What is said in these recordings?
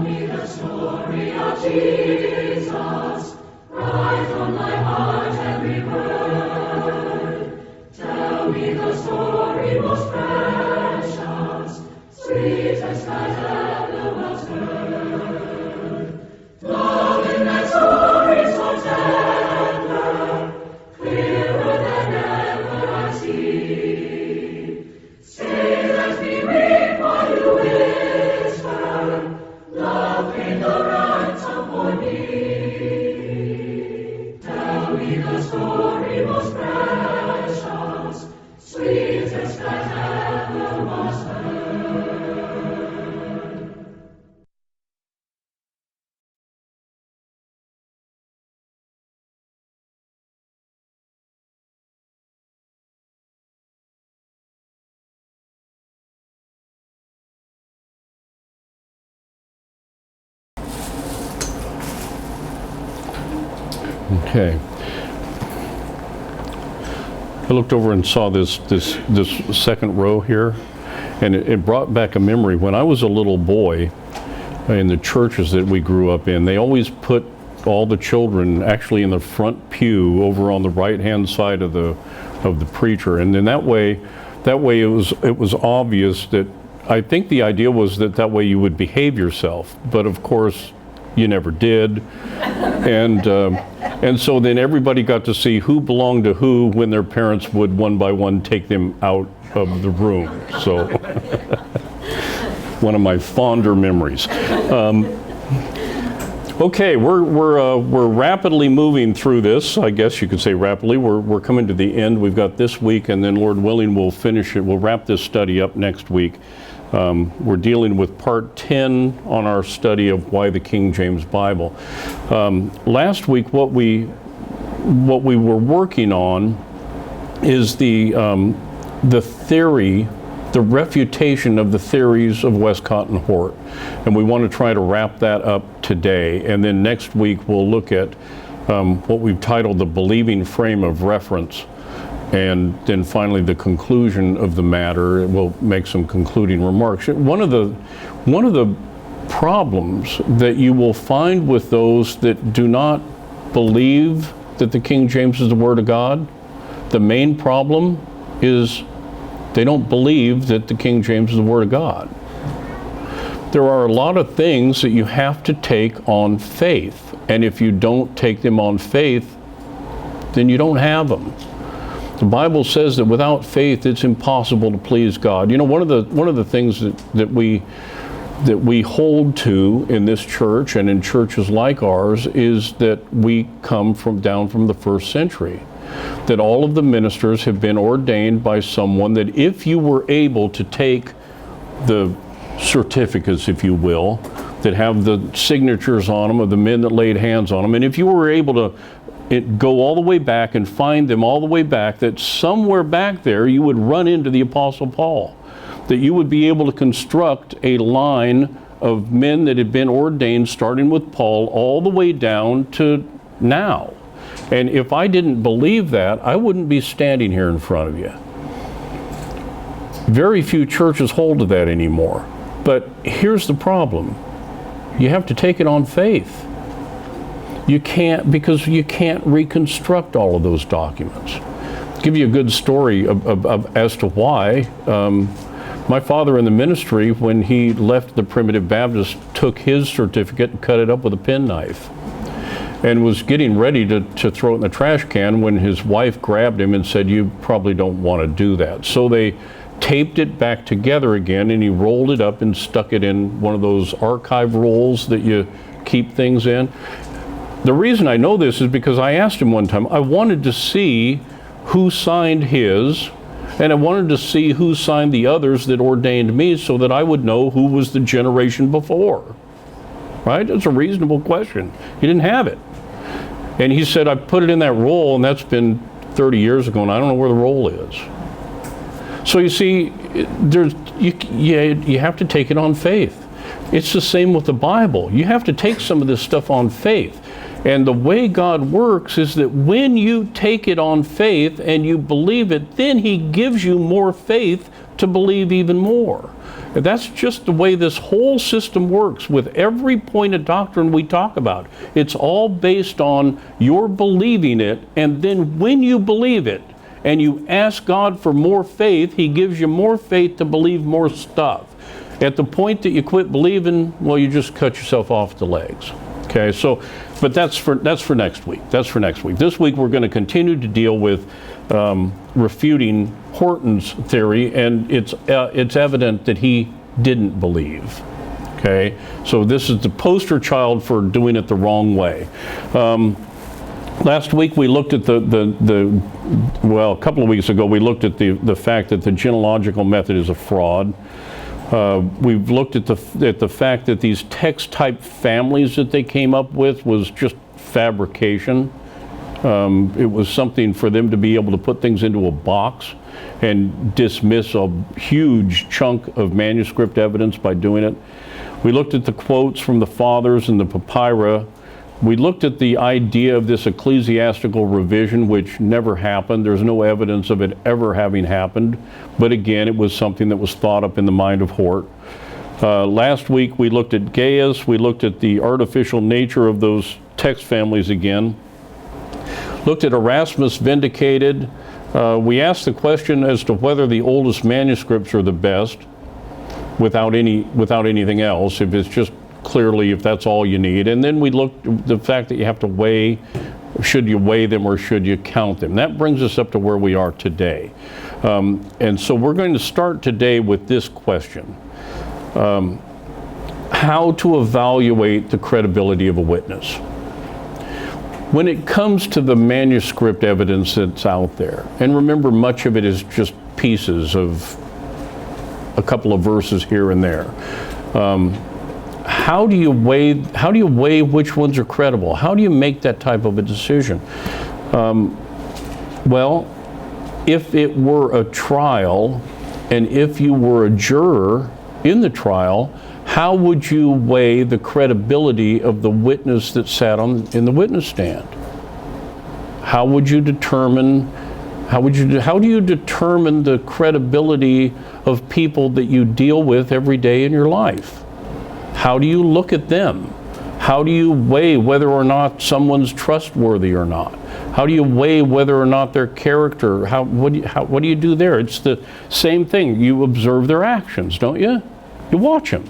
me the story of Jesus, write on thy heart every word. Tell me the story most precious, sweetest that ever was heard. Love in that story so tender, clearer than ever I see. Say, let me read while you whisper, love in the ransom for me. Tell me the story most precious, sweetest that ever was heard. Okay. I looked over and saw this second row here, and it brought back a memory. When I was a little boy, in the churches that we grew up in, they always put all the children actually in the front pew over on the right-hand side of the preacher, and then that way it was obvious that, I think the idea was that way you would behave yourself, but of course you never did. And so then everybody got to see who belonged to who when their parents would one by one take them out of the room. So one of my fonder memories. Okay, we're rapidly moving through this. I guess you could say rapidly. We're coming to the end. We've got this week, and then Lord willing, we'll finish it. We'll wrap this study up next week. We're dealing with part 10 on our study of why the King James Bible. Last week, what we were working on is the theory, the refutation of the theories of Westcott and Hort, and we want to try to wrap that up today. And then next week we'll look at what we've titled the believing frame of reference. And then finally the conclusion of the matter. We'll make some concluding remarks. One of the problems that you will find with those that do not believe that the King James is the Word of God, the main problem is they don't believe that the King James is the Word of God. There are a lot of things that you have to take on faith, and if you don't take them on faith, then you don't have them. The Bible says that without faith, it's impossible to please God. You know, one of the things that we hold to in this church and in churches like ours is that we come down from the first century. That all of the ministers have been ordained by someone that if you were able to take the certificates, if you will, that have the signatures on them of the men that laid hands on them, and if you were able to go all the way back and find them all the way back, that somewhere back there you would run into the Apostle Paul, that you would be able to construct a line of men that had been ordained starting with Paul all the way down to now. And if I didn't believe that, I wouldn't be standing here in front of you. Very few churches hold to that anymore. But here's the problem. You have to take it on faith. You can't, because you can't reconstruct all of those documents. I'll give you a good story as to why. My father in the ministry, when he left the Primitive Baptist, took his certificate and cut it up with a penknife, and was getting ready to throw it in the trash can when his wife grabbed him and said, "You probably don't want to do that." So they taped it back together again, and he rolled it up and stuck it in one of those archive rolls that you keep things in. The reason I know this is because I asked him one time, I wanted to see who signed his, and I wanted to see who signed the others that ordained me so that I would know who was the generation before. Right? It's a reasonable question. He didn't have it. And he said, I put it in that roll, and that's been 30 years ago, and I don't know where the roll is. So you see, you have to take it on faith. It's the same with the Bible. You have to take some of this stuff on faith. And the way God works is that when you take it on faith and you believe it, then He gives you more faith to believe even more. That's just the way this whole system works with every point of doctrine we talk about. It's all based on your believing it, and then when you believe it and you ask God for more faith, He gives you more faith to believe more stuff. At the point that you quit believing, well, you just cut yourself off the legs. Okay, so, but that's for next week. That's for next week. This week we're going to continue to deal with refuting Horton's theory, and it's evident that he didn't believe. Okay, so this is the poster child for doing it the wrong way. Last week we looked at well, a couple of weeks ago we looked at the fact that the genealogical method is a fraud. We've looked at the fact that these text-type families that they came up with was just fabrication. It was something for them to be able to put things into a box and dismiss a huge chunk of manuscript evidence by doing it. We looked at the quotes from the fathers and the papyri. We looked at the idea of this ecclesiastical revision, which never happened. There's no evidence of it ever having happened. But again, it was something that was thought up in the mind of Hort. Last week we looked at Gaius. We looked at the artificial nature of those text families again. Looked at Erasmus vindicated. We asked the question as to whether the oldest manuscripts are the best without anything else, if it's just clearly if that's all you need. And then we looked at the fact that you have to weigh, should you weigh them or should you count them? That brings us up to where we are today. And so we're going to start today with this question. How to evaluate the credibility of a witness. When it comes to the manuscript evidence that's out there, and remember much of it is just pieces of a couple of verses here and there. How do you weigh which ones are credible? How do you make that type of a decision? Well, if it were a trial and if you were a juror in the trial, how would you weigh the credibility of the witness that sat in the witness stand? How do you determine the credibility of people that you deal with every day in your life? How do you look at them? How do you weigh whether or not someone's trustworthy or not? How do you weigh whether or not their character, what do you do there? It's the same thing. You observe their actions, don't you? You watch them.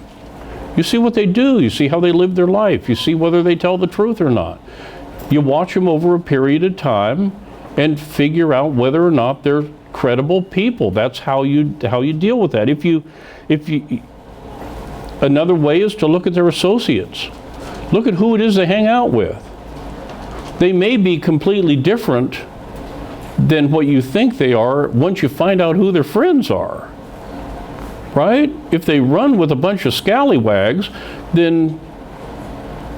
You see what they do. You see how they live their life. You see whether they tell the truth or not. You watch them over a period of time and figure out whether or not they're credible people. That's how you deal with that. Another way is to look at their associates. Look at who it is they hang out with. They may be completely different than what you think they are once you find out who their friends are. Right? If they run with a bunch of scallywags, then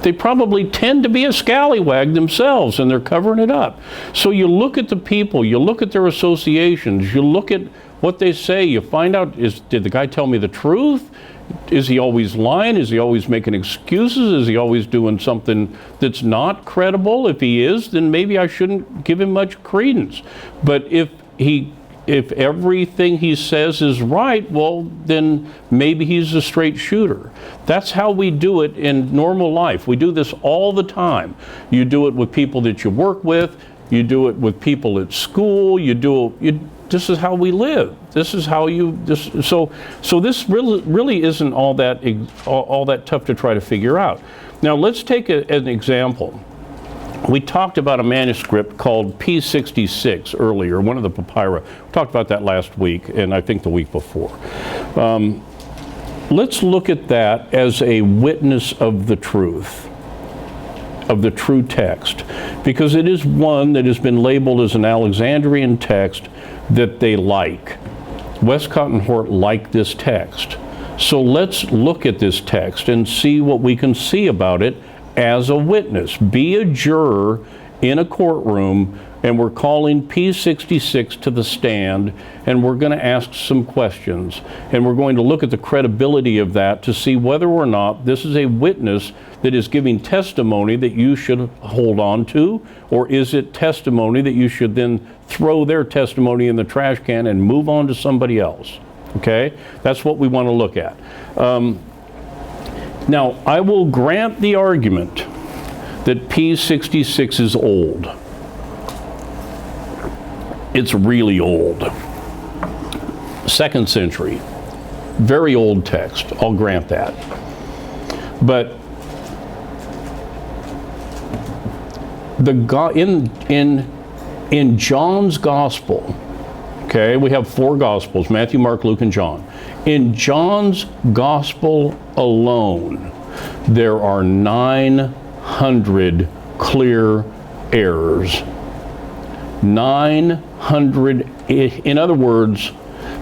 they probably tend to be a scallywag themselves, and they're covering it up. So you look at the people, you look at their associations, you look at what they say, you find out, did the guy tell me the truth? Is he always lying? Is he always making excuses? Is he always doing something that's not credible? If he is, then maybe I shouldn't give him much credence. But if everything he says is right, well, then maybe he's a straight shooter. That's how we do it in normal life. We do this all the time. You do it with people that you work with. You do it with people at school. This is how we live. This is how so this really isn't all that tough to try to figure out. Now let's take an example. We talked about a manuscript called P66 earlier, one of the papyri. We talked about that last week, and I think the week before. Let's look at that as a witness of the truth, of the true text, because it is one that has been labeled as an Alexandrian text that they like. Westcott and Hort like this text. So let's look at this text and see what we can see about it as a witness. Be a juror in a courtroom, and we're calling P66 to the stand, and we're going to ask some questions, and we're going to look at the credibility of that to see whether or not this is a witness that is giving testimony that you should hold on to, or is it testimony that you should then throw their testimony in the trash can and move on to somebody else. Okay? That's what we want to look at. Now, I will grant the argument that P66 is old. It's really old. 2nd century. Very old text. I'll grant that. But in John's gospel, okay, we have 4 gospels, Matthew, Mark, Luke, and John. In John's gospel alone, there are 900 clear errors. 900, in other words,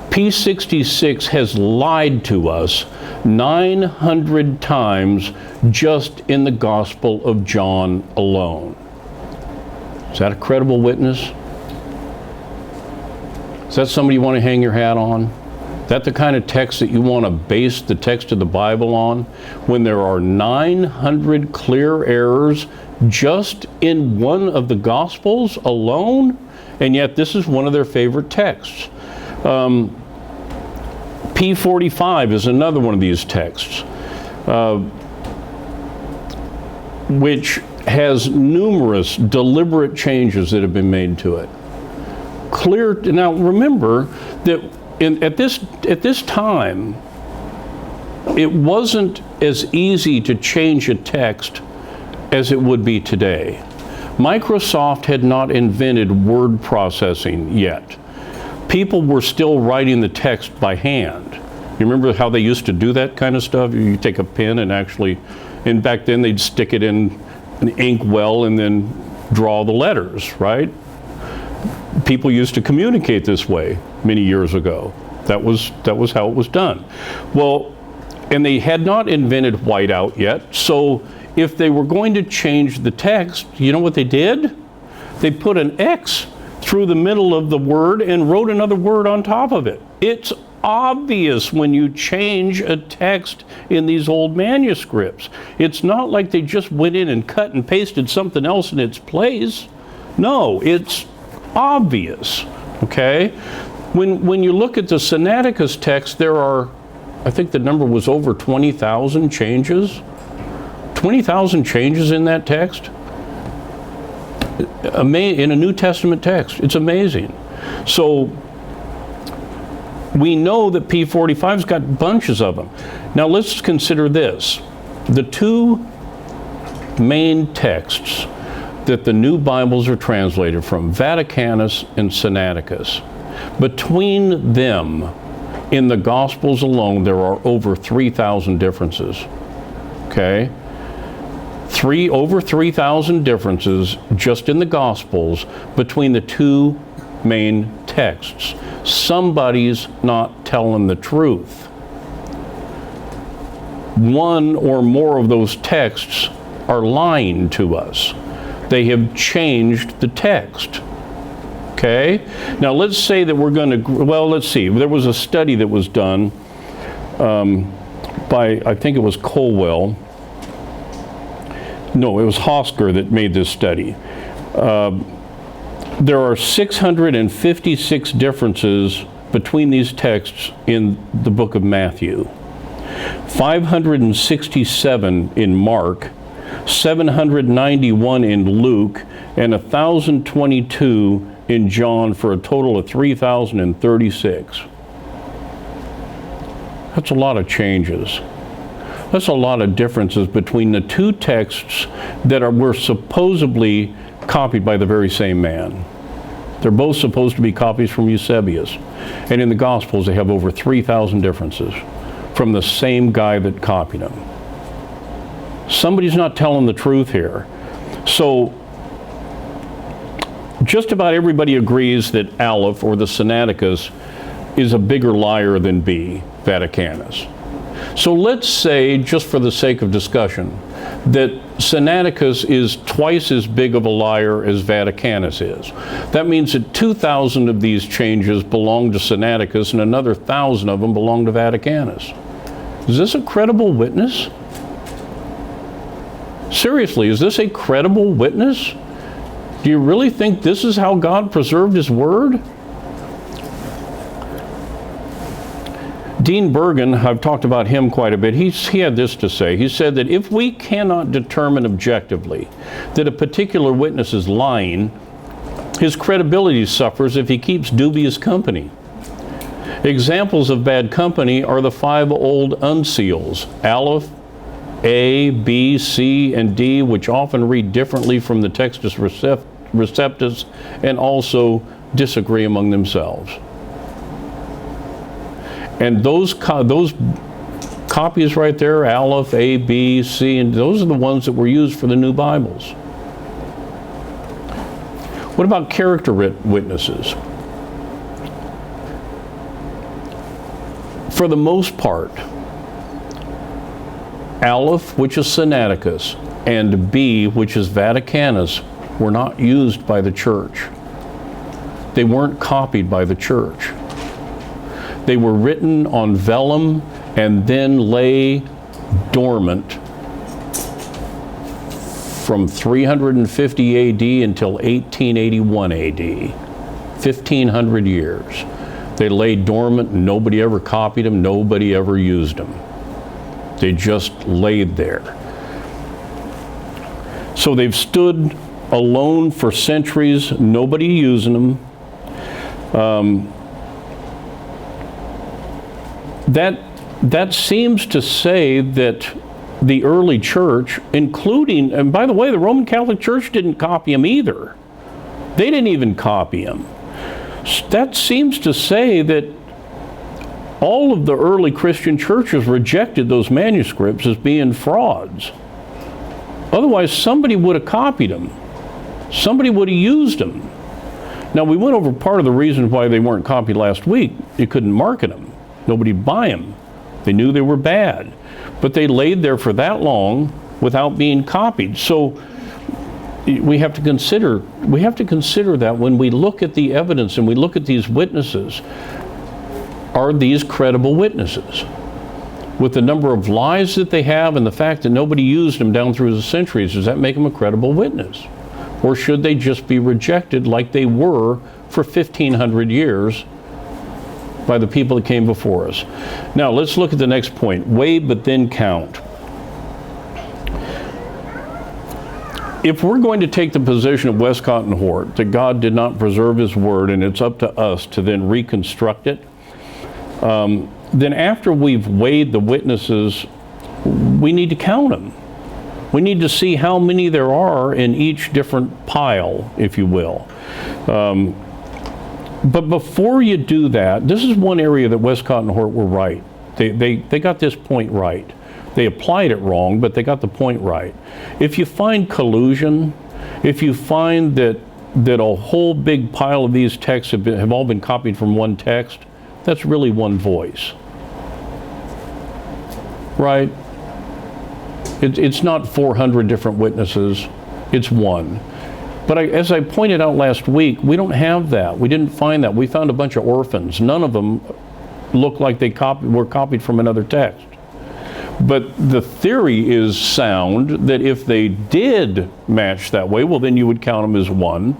P66 has lied to us 900 times just in the Gospel of John alone. Is that a credible witness? Is that somebody you want to hang your hat on? Is that the kind of text that you want to base the text of the Bible on? When there are 900 clear errors just in one of the Gospels alone, and yet this is one of their favorite texts. P45 is another one of these texts, which has numerous deliberate changes that have been made to it. Clear. Now remember that at this time, it wasn't as easy to change a text as it would be today. Microsoft had not invented word processing yet. People were still writing the text by hand. You remember how they used to do that kind of stuff? You take a pen and back then they'd stick it in an ink well and then draw the letters, right? People used to communicate this way many years ago. That was how it was done. Well, and they had not invented whiteout yet, so if they were going to change the text, you know what they did? They put an X through the middle of the word and wrote another word on top of it. It's obvious when you change a text in these old manuscripts. It's not like they just went in and cut and pasted something else in its place. No, it's obvious, okay? When you look at the Sinaiticus text, there are, I think the number was over 20,000 changes. 20,000 changes in that text? In a New Testament text. It's amazing. So we know that P45's got bunches of them. Now let's consider this. The 2 main texts that the new Bibles are translated from, Vaticanus and Sinaiticus. Between them, in the Gospels alone, there are over 3,000 differences. Okay? Over 3,000 differences just in the Gospels between the 2 main texts. Somebody's not telling the truth. One or more of those texts are lying to us. They have changed the text. Okay? Now let's say that we're going to, well, let's see. There was a study that was done by, I think it was Colwell. No, it was Hosker that made this study. There are 656 differences between these texts in the book of Matthew, 567 in Mark, 791 in Luke, and 1,022 in John, for a total of 3,036. That's a lot of changes. That's a lot of differences between the 2 texts that were supposedly copied by the very same man. They're both supposed to be copies from Eusebius. And in the Gospels, they have over 3,000 differences from the same guy that copied them. Somebody's not telling the truth here. So just about everybody agrees that Aleph, or the Sinaiticus, is a bigger liar than B, Vaticanus. So let's say, just for the sake of discussion, that Sinaiticus is twice as big of a liar as Vaticanus is. That means that 2,000 of these changes belong to Sinaiticus and another 1,000 of them belong to Vaticanus. Is this a credible witness? Seriously, is this a credible witness? Do you really think this is how God preserved His Word? Dean Bergen, I've talked about him quite a bit. He had this to say. He said that if we cannot determine objectively that a particular witness is lying, his credibility suffers if he keeps dubious company. Examples of bad company are the 5 old uncials, Aleph, A, B, C, and D, which often read differently from the Textus Receptus and also disagree among themselves. And those copies right there, Aleph, A, B, C, and those are the ones that were used for the new Bibles. What about character witnesses? For the most part, Aleph, which is Sinaiticus, and B, which is Vaticanus, were not used by the church. They weren't copied by the church. They were written on vellum and then lay dormant from 350 AD until 1881 AD, 1,500 years. They lay dormant, nobody ever copied them, nobody ever used them. They just laid there. So they've stood alone for centuries, nobody using them. That seems to say that the early church, including, and by the way, the Roman Catholic Church didn't copy them either. They didn't even copy them. That seems to say that all of the early Christian churches rejected those manuscripts as being frauds. Otherwise, somebody would have copied them. Somebody would have used them. Now, we went over part of the reason why they weren't copied last week. You couldn't market them. Nobody'd buy them. They knew they were bad. But they laid there for that long without being copied. So we have to consider that when we look at the evidence and we look at these witnesses. Are these credible witnesses? With the number of lies that they have and the fact that nobody used them down through the centuries, does that make them a credible witness? Or should they just be rejected like they were for 1,500 years by the people that came before us? Now let's look at the next point. Weigh but then count. If we're going to take the position of Westcott and Hort that God did not preserve his word and it's up to us to then reconstruct it, then after we've weighed the witnesses, we need to count them. We need to see how many there are in each different pile, if you will. But before you do that, this is one area that Westcott and Hort were right. They got this point right. They applied it wrong, but they got the point right. If you find collusion, if you find that a whole big pile of these texts have all been copied from one text, that's really one voice, right? It's not 400 different witnesses, it's one. But as I pointed out last week, we don't have that. We didn't find that. We found a bunch of orphans. None of them looked like they were copied from another text. But the theory is sound that if they did match that way, well, then you would count them as one.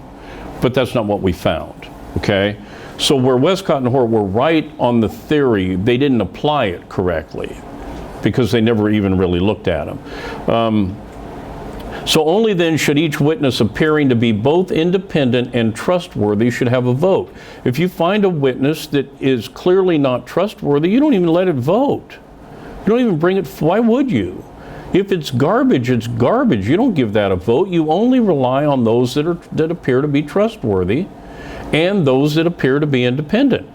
But that's not what we found, okay? So where Westcott and Hort were right on the theory, they didn't apply it correctly because they never even really looked at them. So only then should each witness appearing to be both independent and trustworthy should have a vote. If you find a witness that is clearly not trustworthy, you don't even let it vote. You don't even bring it. Why would you? If it's garbage, it's garbage. You don't give that a vote. You only rely on those that appear to be trustworthy and those that appear to be independent.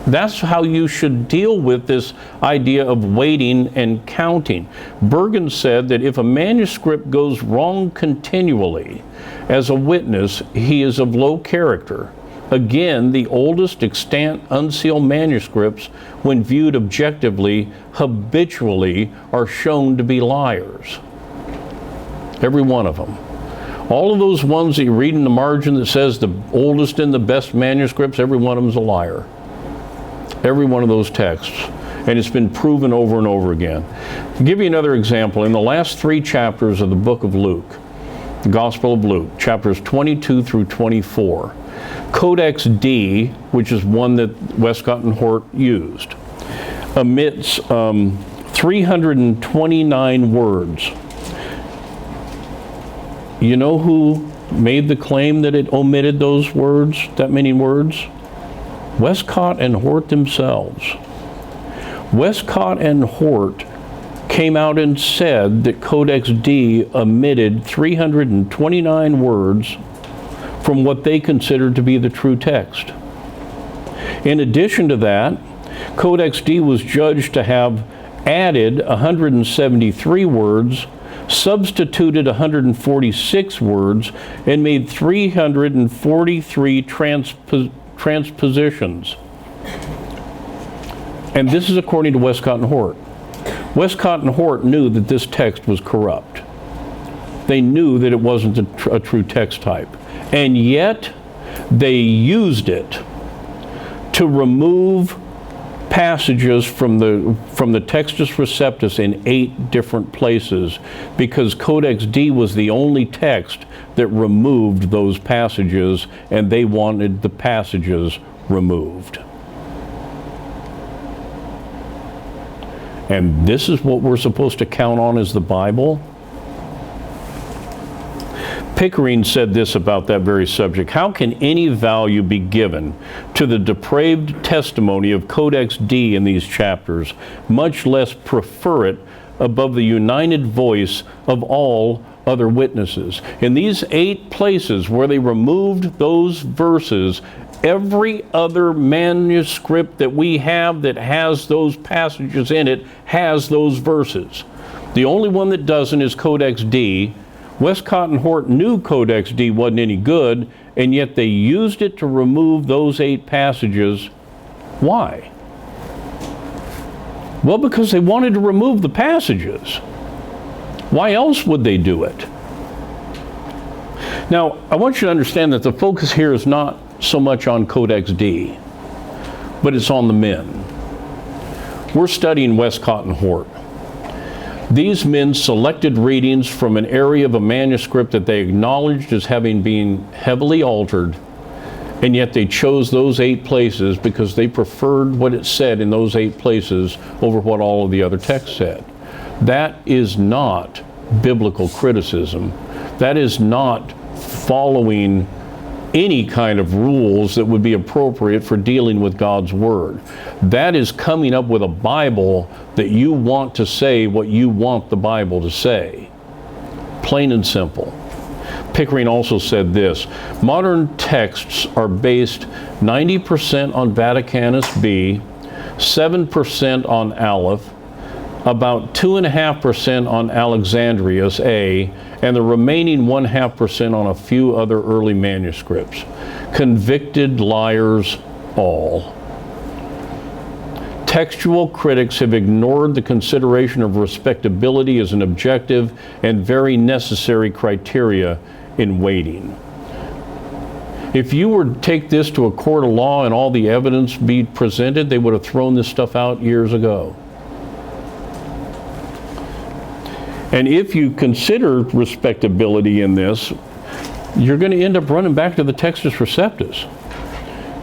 That's how you should deal with this idea of weighting and counting. Bergen said that if a manuscript goes wrong continually as a witness, he is of low character. Again, the oldest extant unsealed manuscripts, when viewed objectively, habitually are shown to be liars. Every one of them. All of those ones that you read in the margin that says the oldest and the best manuscripts, every one of them is a liar. Every one of those texts. And it's been proven over and over again. To give you another example, in the last 3 chapters of the book of Luke, the Gospel of Luke, chapters 22 through 24, Codex D, which is one that Westcott and Hort used, omits 329 words. You know who made the claim that it omitted those words, that many words? Westcott and Hort themselves. Westcott and Hort came out and said that Codex D omitted 329 words from what they considered to be the true text. In addition to that, Codex D was judged to have added 173 words, substituted 146 words, and made 343 transpositions. And this is according to Westcott and Hort. Westcott and Hort knew that this text was corrupt. They knew that it wasn't a true text type. And yet, they used it to remove passages from the Textus Receptus in 8 different places, because Codex D was the only text that removed those passages, and they wanted the passages removed. And this is what we're supposed to count on as the Bible? Pickering said this about that very subject: how can any value be given to the depraved testimony of Codex D in these chapters, much less prefer it above the united voice of all other witnesses? In these 8 places where they removed those verses, every other manuscript that we have that has those passages in it has those verses. The only one that doesn't is Codex D. Westcott and Hort knew Codex D wasn't any good, and yet they used it to remove those 8 passages. Why? Well, because they wanted to remove the passages. Why else would they do it? Now, I want you to understand that the focus here is not so much on Codex D, but it's on the men. We're studying Westcott and Hort. These men selected readings from an area of a manuscript that they acknowledged as having been heavily altered, and yet they chose those 8 places because they preferred what it said in those 8 places over what all of the other texts said. That is not biblical criticism. That is not following any kind of rules that would be appropriate for dealing with God's Word. That is coming up with a Bible that you want to say what you want the Bible to say. Plain and simple. Pickering also said this: modern texts are based 90% on Vaticanus B, 7% on Aleph, about 2.5% on Alexandrius A, and the remaining 0.5% on a few other early manuscripts. Convicted liars all. Textual critics have ignored the consideration of respectability as an objective and very necessary criteria in weighting. If you were to take this to a court of law and all the evidence be presented, they would have thrown this stuff out years ago. And if you consider respectability in this, you're going to end up running back to the Textus Receptus.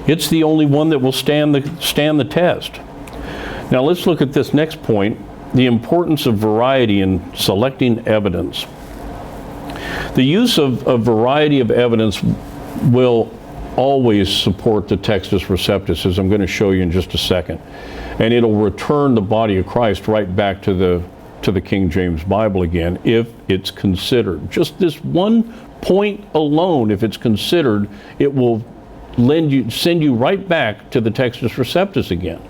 It's the only one that will stand the test. Now let's look at this next point, the importance of variety in selecting evidence. The use of a variety of evidence will always support the Textus Receptus, as I'm going to show you in just a second. And it'll return the body of Christ right back to the King James Bible again, if it's considered. Just this one point alone, if it's considered, it will send you right back to the Textus Receptus again.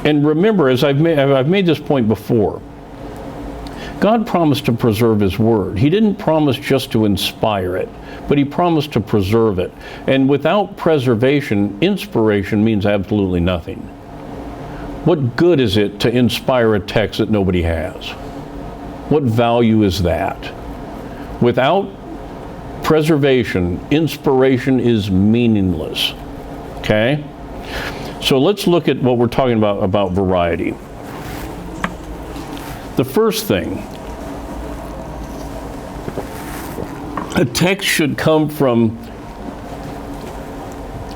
And remember, as I've made this point before, God promised to preserve His Word. He didn't promise just to inspire it, but He promised to preserve it. And without preservation, inspiration means absolutely nothing. What good is it to inspire a text that nobody has? What value is that? Without preservation, inspiration is meaningless. Okay? So let's look at what we're talking about variety. The first thing, a text should come from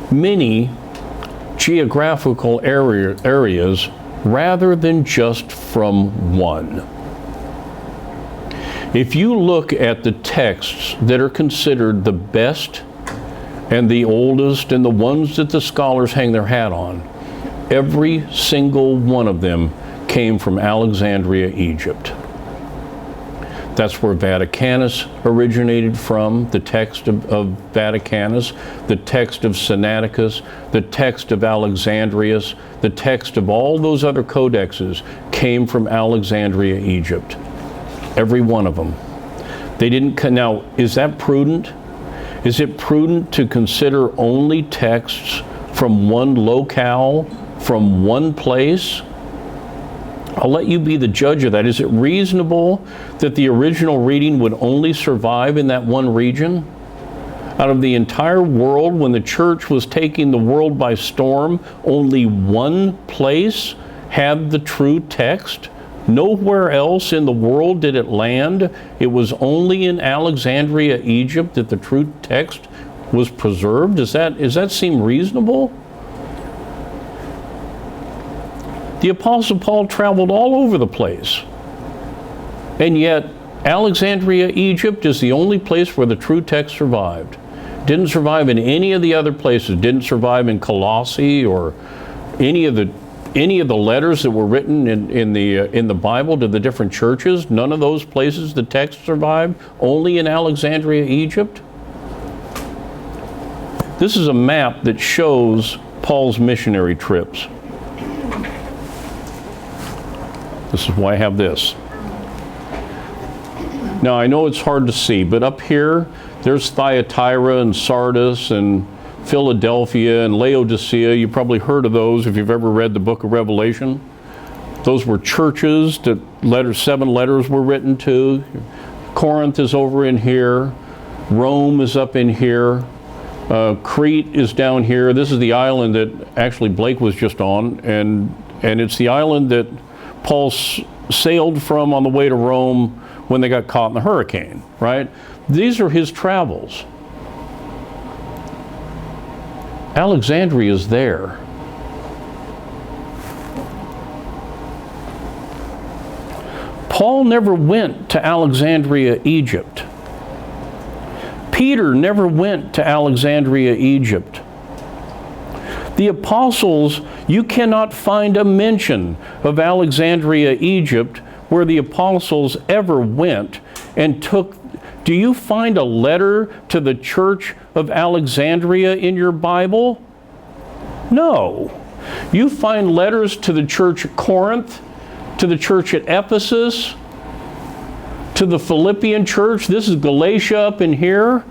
many geographical areas rather than just from one. If you look at the texts that are considered the best and the oldest and the ones that the scholars hang their hat on, every single one of them came from Alexandria, Egypt. That's where Vaticanus originated from, the text of Vaticanus, the text of Sinaiticus, the text of Alexandrius, the text of all those other codexes came from Alexandria, Egypt. Every one of them. They didn't. Now, is that prudent? Is it prudent to consider only texts from one locale, from one place? I'll let you be the judge of that. Is it reasonable that the original reading would only survive in that one region? Out of the entire world, when the church was taking the world by storm, only one place had the true text? Nowhere else in the world did it land. It was only in Alexandria, Egypt, that the true text was preserved. Does that seem reasonable? The Apostle Paul traveled all over the place. And yet, Alexandria, Egypt is the only place where the true text survived. Didn't survive in any of the other places. Didn't survive in Colossae or any of the letters that were written in the Bible to the different churches. None of those places the text survived. Only in Alexandria, Egypt. This is a map that shows Paul's missionary trips. This is why I have this. Now, I know it's hard to see, but up here, there's Thyatira and Sardis and Philadelphia and Laodicea. You probably heard of those if you've ever read the book of Revelation. Those were churches that 7 letters were written to. Corinth is over in here. Rome is up in here. Crete is down here. This is the island that actually Blake was just on, and it's the island that Paul sailed from on the way to Rome when they got caught in the hurricane, right? These are his travels. Alexandria is there. Paul never went to Alexandria, Egypt. Peter never went to Alexandria, Egypt. The apostles, you cannot find a mention of Alexandria, Egypt, where the apostles ever went and took. Do you find a letter to the church of Alexandria in your Bible? No. You find letters to the church at Corinth, to the church at Ephesus, to the Philippian church. This is Galatia up in here,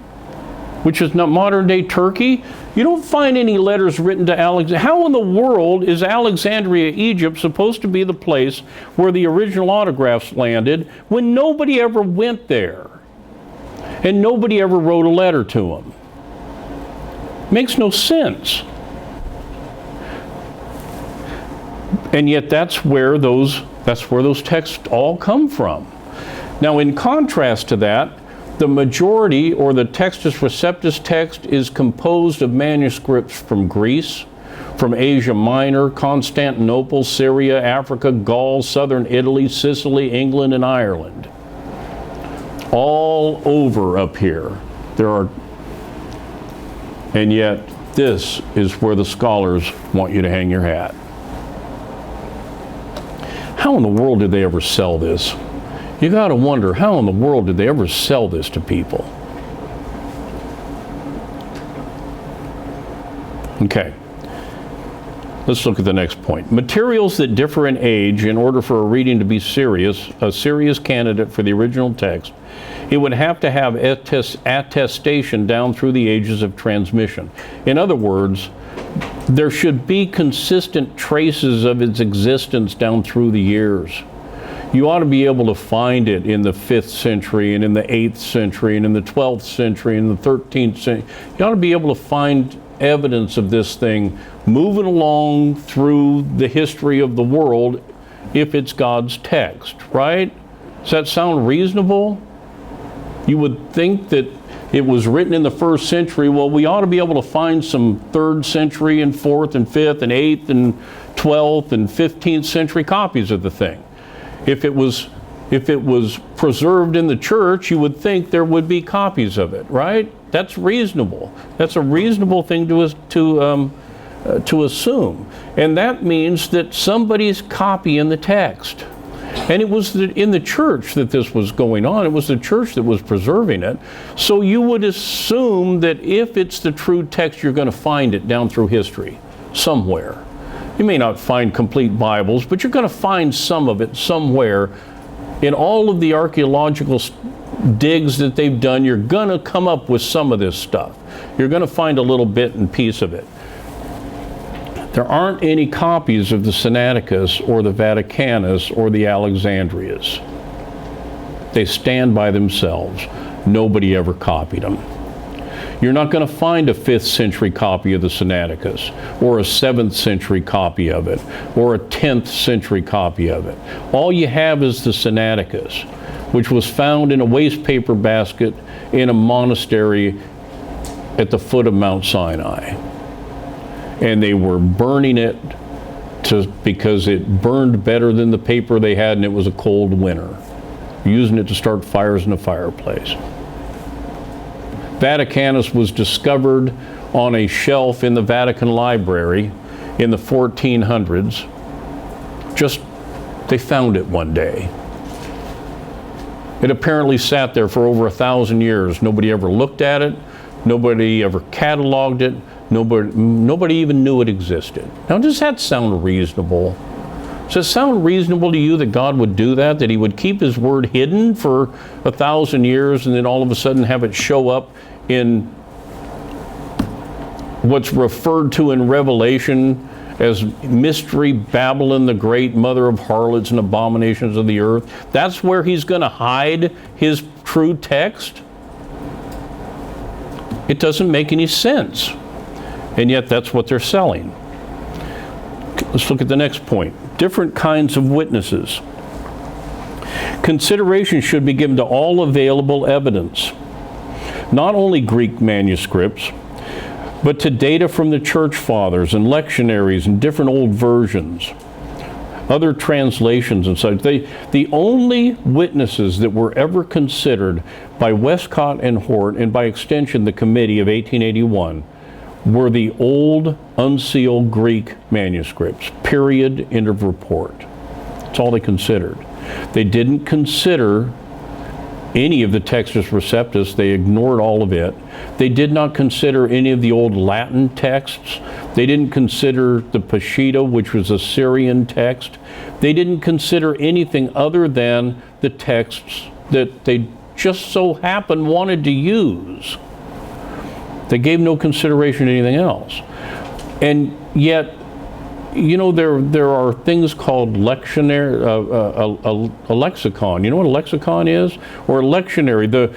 which is not modern day Turkey. You don't find any letters written to Alexandria. How in the world is Alexandria, Egypt supposed to be the place where the original autographs landed when nobody ever went there and nobody ever wrote a letter to them? Makes no sense. And yet that's where those texts all come from. Now, in contrast to that, the majority, or the Textus Receptus text, is composed of manuscripts from Greece, from Asia Minor, Constantinople, Syria, Africa, Gaul, southern Italy, Sicily, England, and Ireland. All over up here. And yet this is where the scholars want you to hang your hat. How in the world did they ever sell this? You got to wonder, how in the world did they ever sell this to people? Okay, let's look at the next point. Materials that differ in age. In order for a reading to be a serious candidate for the original text, it would have to have attestation down through the ages of transmission. In other words, there should be consistent traces of its existence down through the years. You ought to be able to find it in the 5th century and in the 8th century and in the 12th century and the 13th century. You ought to be able to find evidence of this thing moving along through the history of the world if it's God's text, right? Does that sound reasonable? You would think that it was written in the 1st century. Well, we ought to be able to find some 3rd century and 4th and 5th and 8th and 12th and 15th century copies of the thing. If it was preserved in the church, you would think there would be copies of it, right? That's reasonable. That's a reasonable thing to assume. And that means that somebody's copying the text. And it was in the church that this was going on. It was the church that was preserving it. So you would assume that if it's the true text, you're going to find it down through history somewhere. You may not find complete Bibles, but you're going to find some of it somewhere. In all of the archaeological digs that they've done, you're going to come up with some of this stuff. You're going to find a little bit and piece of it. There aren't any copies of the Sinaiticus or the Vaticanus or the Alexandrias. They stand by themselves. Nobody ever copied them. You're not going to find a 5th century copy of the Sinaiticus, or a 7th century copy of it, or a 10th century copy of it. All you have is the Sinaiticus, which was found in a waste paper basket in a monastery at the foot of Mount Sinai. And they were burning it because it burned better than the paper they had, and it was a cold winter, using it to start fires in a fireplace. Vaticanus was discovered on a shelf in the Vatican Library in the 1400s. They found it one day. It apparently sat there for over 1,000 years. Nobody ever looked at it. Nobody ever cataloged it. Nobody even knew it existed. Now, does that sound reasonable? Does it sound reasonable to you that God would do that? That He would keep His word hidden for 1,000 years and then all of a sudden have it show up in what's referred to in Revelation as Mystery Babylon, the great mother of harlots and abominations of the earth? That's where He's going to hide His true text? It doesn't make any sense. And yet that's what they're selling. Let's look at the next point. Different kinds of witnesses. Consideration should be given to all available evidence, not only Greek manuscripts, but to data from the church fathers and lectionaries and different old versions, other translations and such. The only witnesses that were ever considered by Westcott and Hort, and by extension the committee of 1881, were the old unsealed Greek manuscripts, period, end of report. That's all they considered. They didn't consider any of the Textus Receptus. They ignored all of it. They did not consider any of the old Latin texts. They didn't consider the Peshitta, which was a Syrian text. They didn't consider anything other than the texts that they just so happened wanted to use. They gave no consideration to anything else. And yet, you know, there are things called lectionary, a lexicon. You know what a lexicon is? Or a lectionary. The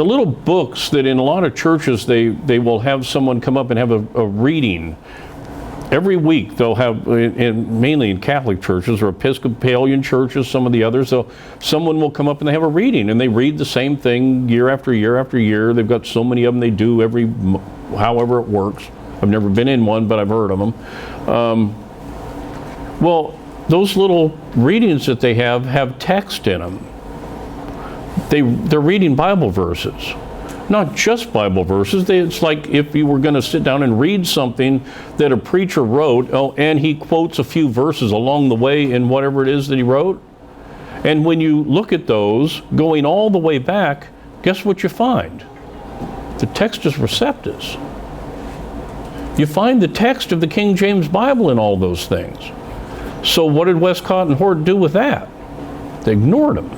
little books that in a lot of churches they will have someone come up and have a reading. Every week they'll have, mainly in Catholic churches or Episcopalian churches, some of the others, so someone will come up and they have a reading, and they read the same thing year after year after year. They've got so many of them they do however it works. I've never been in one, but I've heard of them. Well, those little readings that they have text in them. They're reading Bible verses. Not just Bible verses. It's like if you were going to sit down and read something that a preacher wrote, and he quotes a few verses along the way in whatever it is that he wrote. And when you look at those, going all the way back, guess what you find? The Textus Receptus. You find the text of the King James Bible in all those things. So what did Westcott and Hort do with that? They ignored them.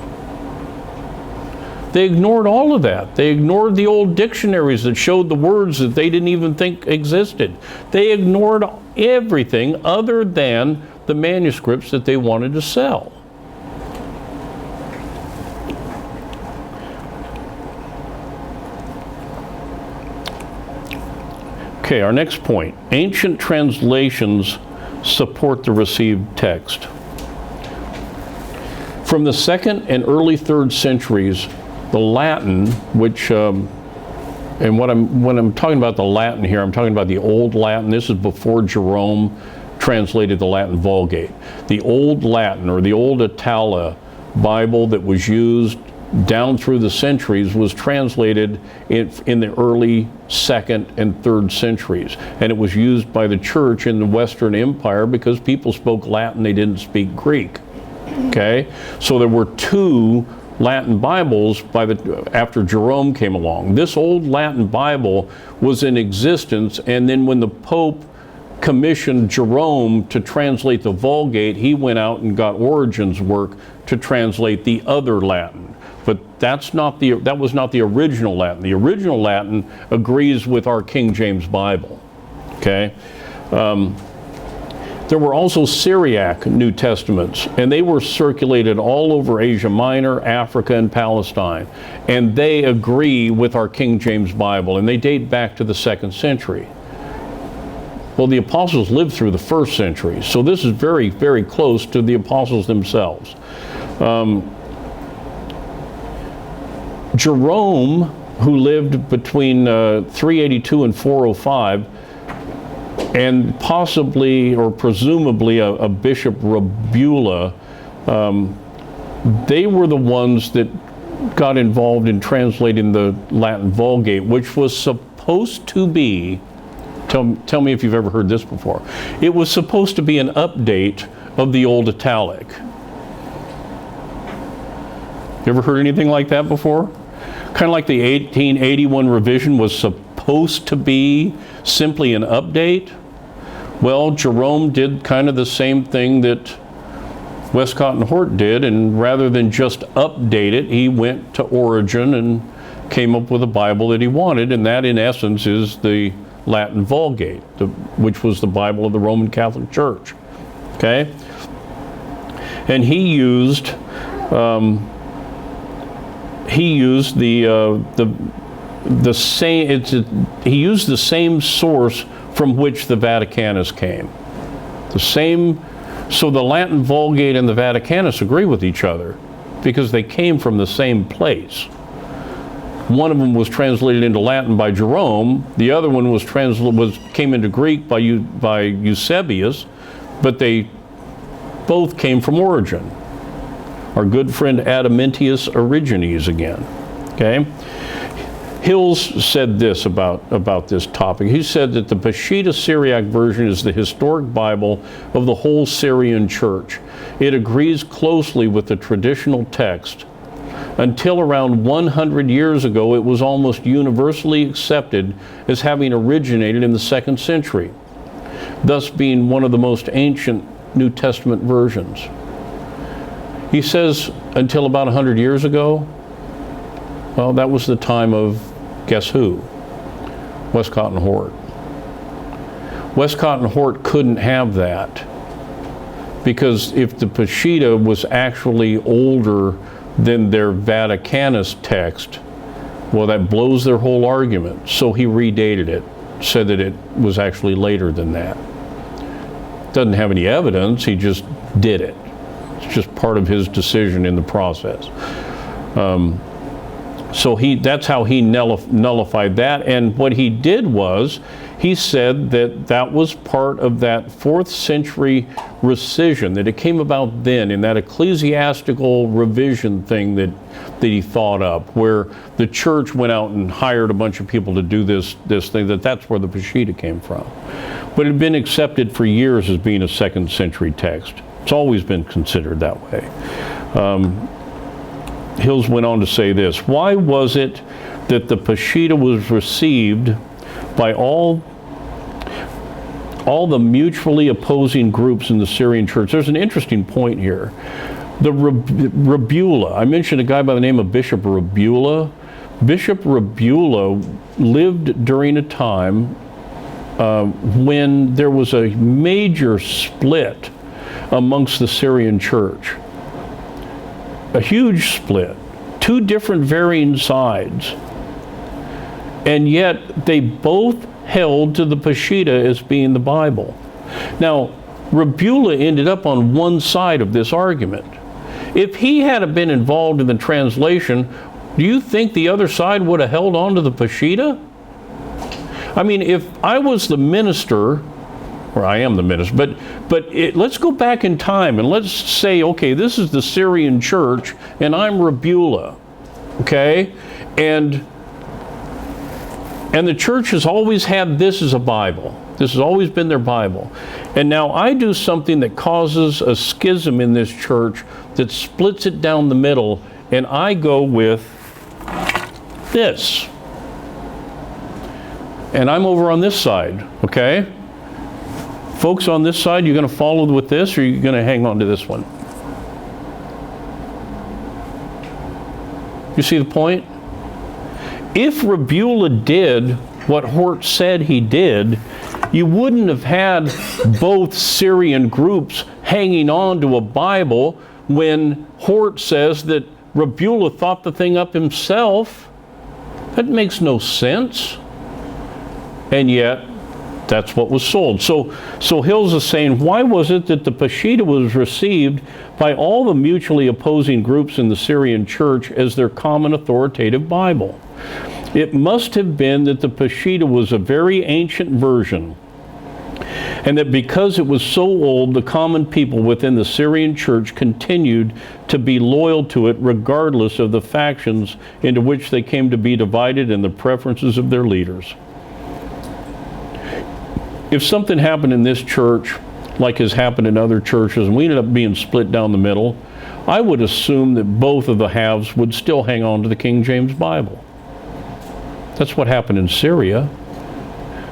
They ignored all of that. They ignored the old dictionaries that showed the words that they didn't even think existed. They ignored everything other than the manuscripts that they wanted to sell. Okay, our next point. Ancient translations support the received text. From the 2nd and early 3rd centuries, The Latin, which, and when I'm talking about the Latin here, I'm talking about the Old Latin. This is before Jerome translated the Latin Vulgate. The Old Latin, or the Old Itala Bible that was used down through the centuries, was translated in the early 2nd and 3rd centuries. And it was used by the church in the Western Empire because people spoke Latin, they didn't speak Greek. Okay? So there were two Latin Bibles after Jerome came along. This old Latin Bible was in existence, and then when the Pope commissioned Jerome to translate the Vulgate, he went out and got Origen's work to translate the other Latin. But that was not the original Latin. The original Latin agrees with our King James Bible. Okay? There were also Syriac New Testaments, and they were circulated all over Asia Minor, Africa, and Palestine. And they agree with our King James Bible, and they date back to the 2nd century. Well, the apostles lived through the 1st century, so this is very, very close to the apostles themselves. Jerome, who lived between 382 and 405, and possibly or presumably a Bishop Rabula, they were the ones that got involved in translating the Latin Vulgate, which was supposed to be, tell me if you've ever heard this before, it was supposed to be an update of the Old Italic. You ever heard anything like that before? Kind of like the 1881 revision was supposed to be simply an update. Well, Jerome did kind of the same thing that Westcott and Hort did, and rather than just update it, he went to Origen and came up with a Bible that he wanted, and that in essence is the Latin Vulgate, which was the Bible of the Roman Catholic Church. Okay? And he used the same source from which the Vaticanus came. So the Latin Vulgate and the Vaticanus agree with each other because they came from the same place. One of them was translated into Latin by Jerome. The other one came into Greek by Eusebius, but they both came from Origen. Our good friend Adamantius Origenes again. Okay? Hills said this about this topic. He said that the Peshitta Syriac version is the historic Bible of the whole Syrian church. It agrees closely with the traditional text. Until around 100 years ago, it was almost universally accepted as having originated in the 2nd century, thus being one of the most ancient New Testament versions. He says until about 100 years ago. Well, that was the time of, guess who? Westcott and Hort. Westcott and Hort couldn't have that, because if the Peshitta was actually older than their Vaticanus text, well, that blows their whole argument. So he redated it, said that it was actually later than that. Doesn't have any evidence, he just did it. It's just part of his decision in the process. So that's how he nullified that. And what he did was, he said that was part of that 4th century rescission, that it came about then in that ecclesiastical revision thing that he thought up, where the church went out and hired a bunch of people to do this thing, that's where the Peshitta came from. But it had been accepted for years as being a 2nd century text. It's always been considered that way. Hills went on to say this: why was it that the Peshitta was received by all the mutually opposing groups in the Syrian church? There's an interesting point here. The Rabula, I mentioned a guy by the name of Bishop Rabula. Bishop Rabula lived during a time when there was a major split amongst the Syrian church. A huge split, 2 different varying sides, and yet they both held to the Peshitta as being the Bible. Now, Rabula ended up on one side of this argument. If he had been involved in the translation, Do you think the other side would have held on to the Peshitta? I mean, if I was the minister, or I am the minister, but let's go back in time and let's say, okay, this is the Syrian church, and I'm Rabula, okay? And the church has always had this as a Bible. This has always been their Bible. And now I do something that causes a schism in this church that splits it down the middle, and I go with this. And I'm over on this side, okay? Folks on this side, you're going to follow with this, or you're going to hang on to this one? You see the point? If Rabula did what Hort said he did, you wouldn't have had both Syrian groups hanging on to a Bible when Hort says that Rabula thought the thing up himself. That makes no sense. And yet, that's what was sold. So Hills is saying, why was it that the Peshitta was received by all the mutually opposing groups in the Syrian church as their common authoritative Bible? It must have been that the Peshitta was a very ancient version, and that because it was so old, the common people within the Syrian church continued to be loyal to it regardless of the factions into which they came to be divided and the preferences of their leaders. If something happened in this church, like has happened in other churches, and we ended up being split down the middle, I would assume that both of the halves would still hang on to the King James Bible. That's what happened in Syria.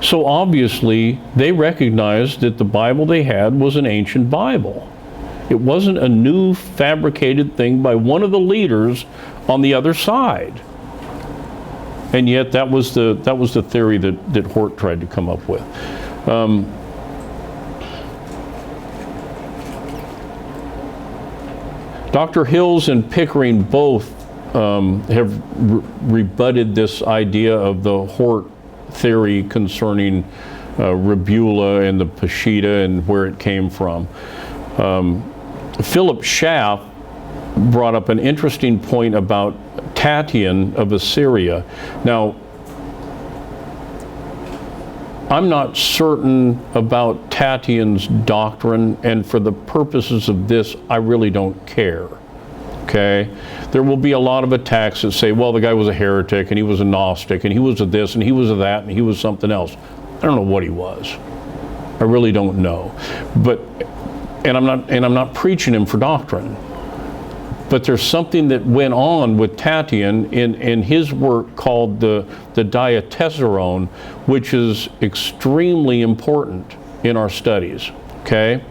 So obviously, they recognized that the Bible they had was an ancient Bible. It wasn't a new fabricated thing by one of the leaders on the other side. And yet that was the theory that Hort tried to come up with. Dr. Hills and Pickering both have rebutted this idea of the Hort theory concerning Rabula and the Peshitta and where it came from. Philip Schaff brought up an interesting point about Tatian of Assyria. Now, I'm not certain about Tatian's doctrine, and for the purposes of this, I really don't care. Okay? There will be a lot of attacks that say, well, the guy was a heretic, and he was a Gnostic, and he was a this, and he was a that, and he was something else. I don't know what he was. I really don't know. And I'm not preaching him for doctrine. But there's something that went on with Tatian in his work called the Diatessaron, which is extremely important in our studies. Okay?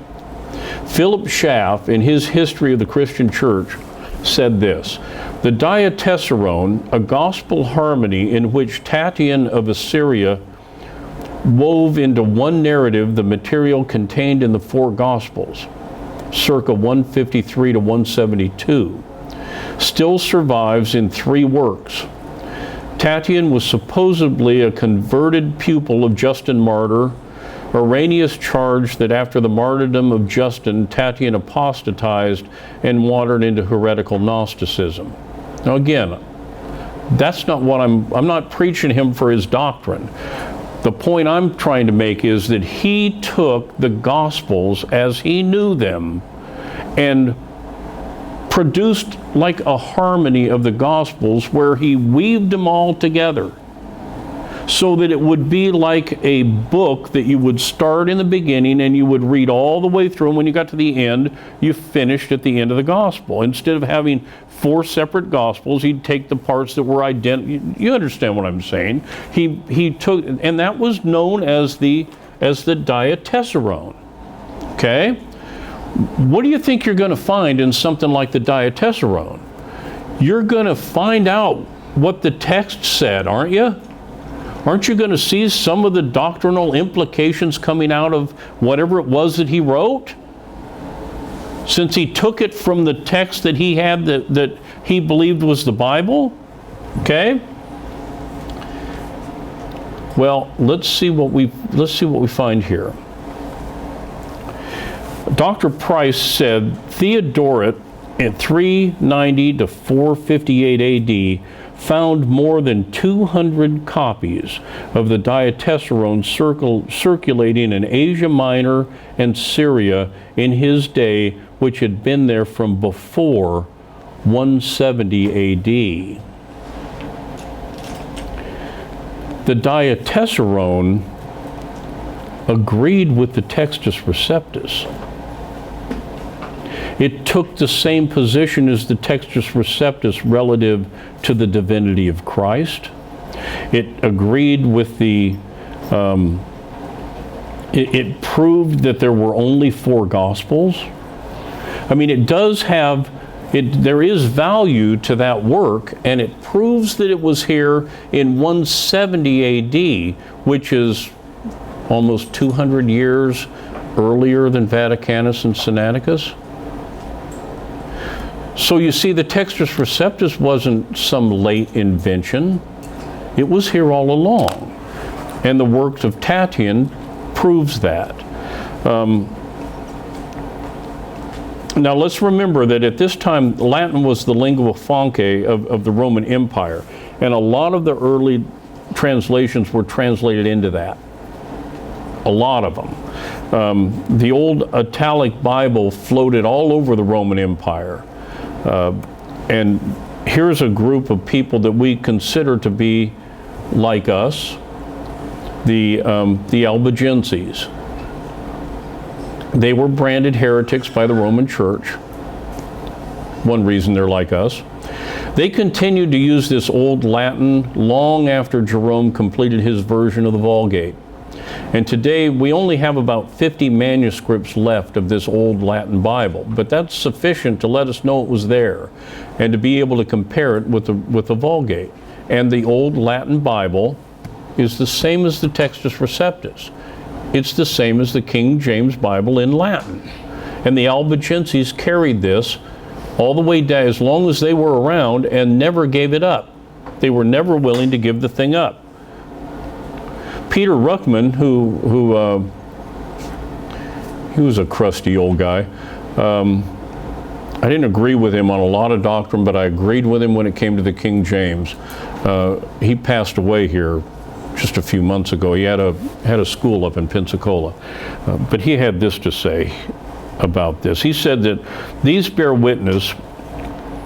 Philip Schaff, in his History of the Christian Church, said this: the Diatessaron, a gospel harmony in which Tatian of Assyria wove into one narrative the material contained in the four Gospels, circa 153 to 172, still survives in three works. Tatian was supposedly a converted pupil of Justin Martyr. Irenaeus charged that after the martyrdom of Justin, Tatian apostatized and wandered into heretical Gnosticism. Now again, that's not what I'm not preaching him for his doctrine. The point I'm trying to make is that he took the Gospels as he knew them and produced like a harmony of the Gospels where he weaved them all together so that it would be like a book that you would start in the beginning and you would read all the way through, and when you got to the end, you finished at the end of the Gospel. Instead of having four separate Gospels, he'd take the parts that were identical. You understand what I'm saying? He took, and that was known as the Diatessaron. Okay? What do you think you're going to find in something like the Diatessaron? You're going to find out what the text said, aren't you? Aren't you going to see some of the doctrinal implications coming out of whatever it was that he wrote? Since he took it from the text that he had that he believed was the Bible? Okay? Well, let's see what we find here. Dr. Price said Theodoret in 390 to 458 AD found more than 200 copies of the Diatessaron circulating in Asia Minor and Syria in his day, which had been there from before 170 AD. The Diatessaron agreed with the Textus Receptus. It took the same position as the Textus Receptus relative to the divinity of Christ. It agreed with the, it proved that there were only 4 Gospels. I mean, it does have, there is value to that work, and it proves that it was here in 170 AD, which is almost 200 years earlier than Vaticanus and Sinaiticus. So you see, the Textus Receptus wasn't some late invention. It was here all along. And the works of Tatian proves that. Now let's remember that at this time, Latin was the lingua franca of the Roman Empire. And a lot of the early translations were translated into that. A lot of them. The old Italic Bible floated all over the Roman Empire. And here's a group of people that we consider to be like us, the Albigenses. They were branded heretics by the Roman Church. One reason they're like us. They continued to use this old Latin long after Jerome completed his version of the Vulgate. And today we only have about 50 manuscripts left of this old Latin Bible, but that's sufficient to let us know it was there and to be able to compare it with the Vulgate. And the old Latin Bible is the same as the Textus Receptus. It's the same as the King James Bible in Latin. And the Albigenses carried this all the way down as long as they were around and never gave it up. They were never willing to give the thing up. Peter Ruckman, he was a crusty old guy. I didn't agree with him on a lot of doctrine, but I agreed with him when it came to the King James. He passed away here just a few months ago. He had a school up in Pensacola. But he had this to say about this. He said that these bear witness,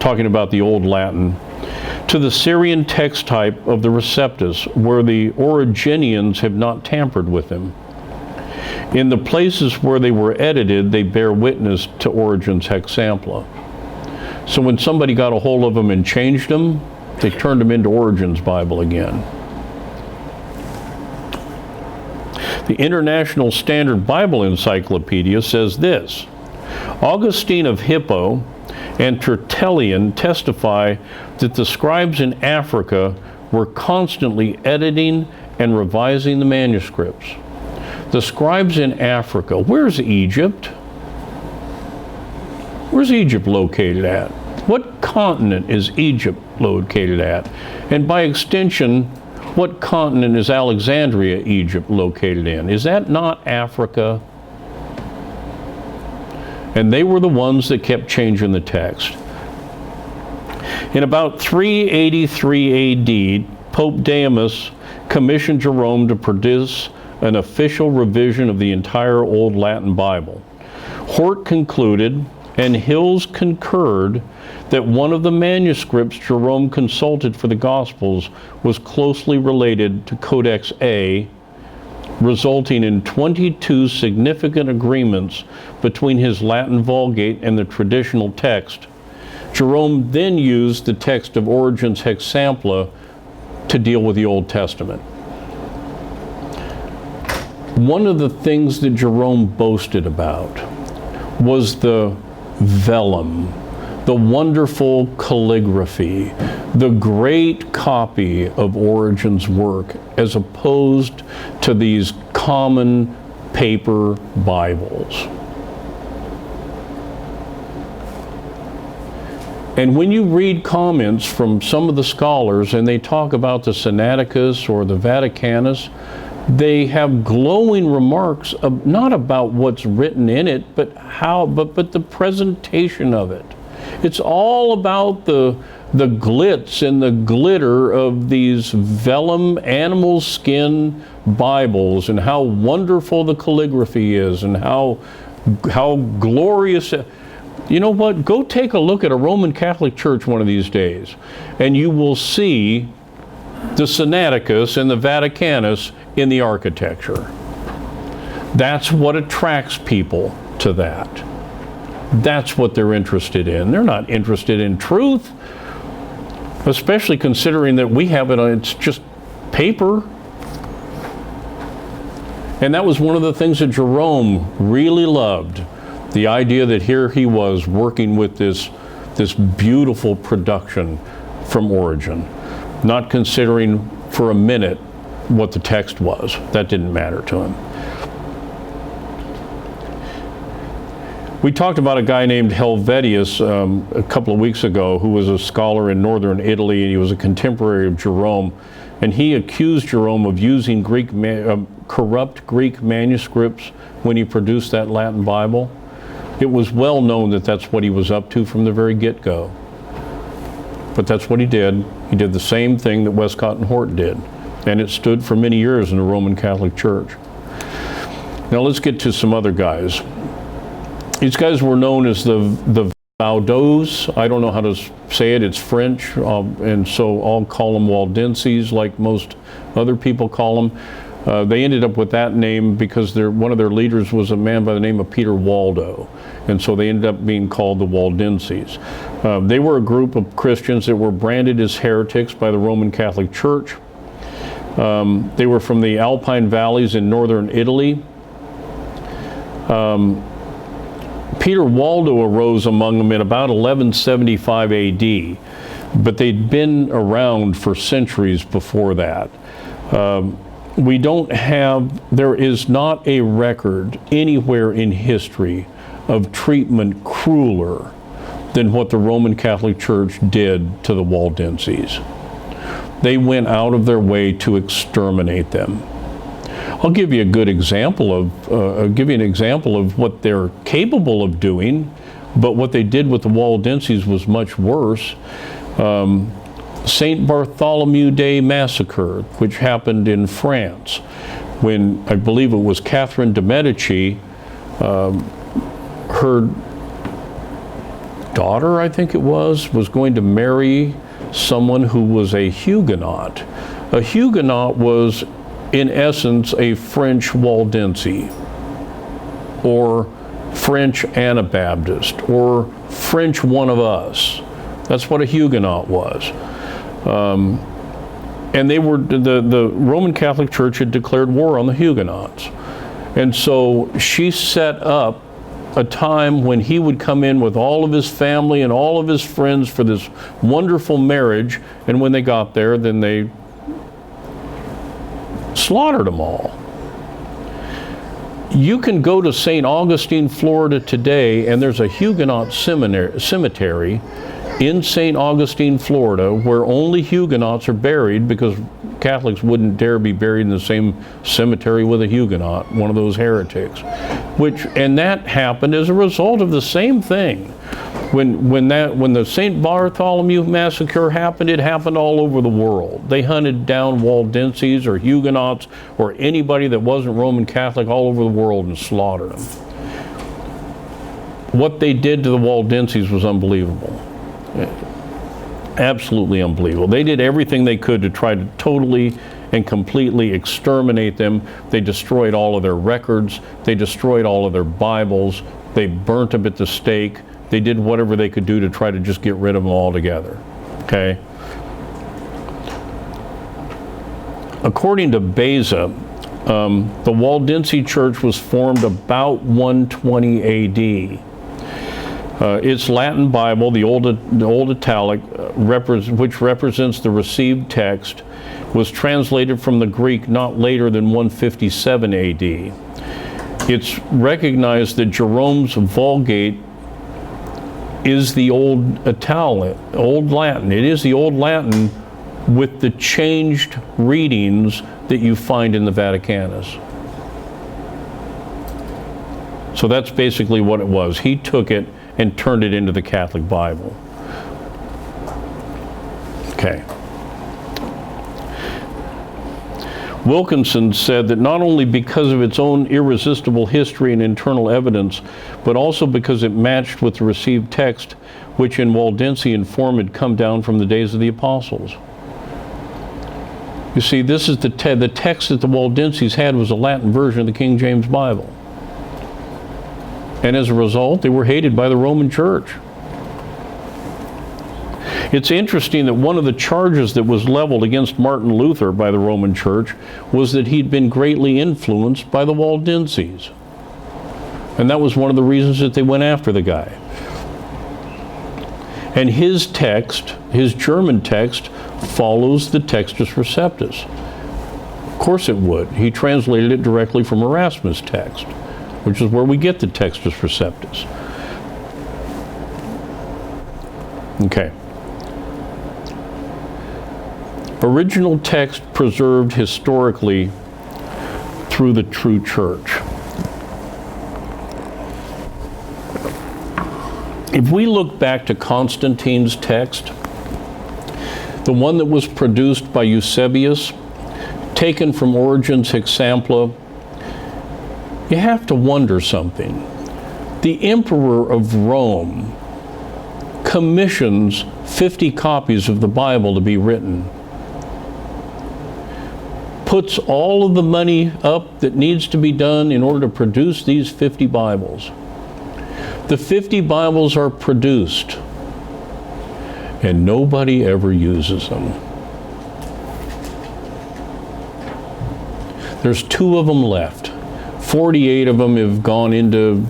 talking about the old Latin, to the Syrian text type of the Receptus, where the Origenians have not tampered with them. In the places where they were edited, they bear witness to Origen's hexampla. So when somebody got a hold of them and changed them, they turned them into Origen's Bible again. The International Standard Bible Encyclopedia says this: Augustine of Hippo and Tertullian testify that the scribes in Africa were constantly editing and revising the manuscripts. The scribes in Africa, where's Egypt? Where's Egypt located at? What continent is Egypt located at? And by extension, what continent is Alexandria, Egypt located in? Is that not Africa? And they were the ones that kept changing the text. In about 383 AD, Pope Damasus commissioned Jerome to produce an official revision of the entire Old Latin Bible. Hort concluded, and Hills concurred, that one of the manuscripts Jerome consulted for the Gospels was closely related to Codex A, resulting in 22 significant agreements between his Latin Vulgate and the traditional text. Jerome then used the text of Origen's hexampla to deal with the Old Testament. One of the things that Jerome boasted about was the vellum, the wonderful calligraphy, the great copy of Origen's work, as opposed to these common paper Bibles. And when you read comments from some of the scholars and they talk about the Sinaiticus or the Vaticanus, they have glowing remarks not about what's written in it, but the presentation of it. It's all about the the glitz and the glitter of these vellum animal skin Bibles, and how wonderful the calligraphy is, and how glorious. You know what? Go take a look at a Roman Catholic church one of these days, and you will see the Sinaiticus and the Vaticanus in the architecture. That's what attracts people to that. That's what they're interested in. They're not interested in truth, especially considering that we have it, it's just paper. And that was one of the things that Jerome really loved, the idea that here he was working with this beautiful production from Origen, not considering for a minute what the text was. That didn't matter to him. We talked about a guy named Helvetius a couple of weeks ago, who was a scholar in northern Italy, and he was a contemporary of Jerome. And he accused Jerome of using corrupt Greek manuscripts when he produced that Latin Bible. It was well known that that's what he was up to from the very get-go. But that's what he did. He did the same thing that Westcott and Hort did. And it stood for many years in the Roman Catholic Church. Now let's get to some other guys. These guys were known as the Vaudois. I don't know how to say it. It's French, and so I'll call them Waldenses, like most other people call them. They ended up with that name because one of their leaders was a man by the name of Peter Waldo, and so they ended up being called the Waldenses. They were a group of Christians that were branded as heretics by the Roman Catholic Church. They were from the Alpine valleys in northern Italy. Peter Waldo arose among them in about 1175 AD, but they'd been around for centuries before that. There is not a record anywhere in history of treatment crueler than what the Roman Catholic Church did to the Waldenses. They went out of their way to exterminate them. I'll give you a good example of what they're capable of doing, but what they did with the Waldenses was much worse. St. Bartholomew Day Massacre, which happened in France, when I believe it was Catherine de' Medici, her daughter, I think it was going to marry someone who was a Huguenot. A Huguenot was, in essence, a French Waldense, or French Anabaptist, or French one of us. That's what a Huguenot was. And they were, the Roman Catholic Church had declared war on the Huguenots. And so she set up a time when he would come in with all of his family and all of his friends for this wonderful marriage, and when they got there, then they slaughtered them all. You can go to St. Augustine, Florida today, and there's a Huguenot cemetery in St. Augustine, Florida, where only Huguenots are buried, because Catholics wouldn't dare be buried in the same cemetery with a Huguenot, one of those heretics. And that happened as a result of the same thing. When the St. Bartholomew Massacre happened, it happened all over the world. They hunted down Waldenses or Huguenots or anybody that wasn't Roman Catholic all over the world and slaughtered them. What they did to the Waldenses was unbelievable. Absolutely unbelievable. They did everything they could to try to totally and completely exterminate them. They destroyed all of their records. They destroyed all of their Bibles. They burnt them at the stake. They did whatever they could do to try to just get rid of them altogether. Okay? According to Beza, the Waldense Church was formed about 120 AD. Its Latin Bible, the Old Italic, which represents the received text, was translated from the Greek not later than 157 AD. It's recognized that Jerome's Vulgate is the Old Latin. It is the Old Latin with the changed readings that you find in the Vaticanus. So that's basically what it was. He took it and turned it into the Catholic Bible. Okay. Wilkinson said that not only because of its own irresistible history and internal evidence, but also because it matched with the received text, which in Waldensian form had come down from the days of the apostles. You see, this is the text that the Waldenses had was a Latin version of the King James Bible. And as a result, they were hated by the Roman Church. It's interesting that one of the charges that was leveled against Martin Luther by the Roman Church was that he'd been greatly influenced by the Waldenses. And that was one of the reasons that they went after the guy. And his text, his German text, follows the Textus Receptus. Of course it would. He translated it directly from Erasmus' text, which is where we get the Textus Receptus. Okay. Original text preserved historically through the true church. If we look back to Constantine's text, the one that was produced by Eusebius, taken from Origen's Hexampla, you have to wonder something. The Emperor of Rome commissions 50 copies of the Bible to be written, puts all of the money up that needs to be done in order to produce these 50 Bibles. The 50 Bibles are produced, and nobody ever uses them. There's 2 of them left. 48 of them have gone into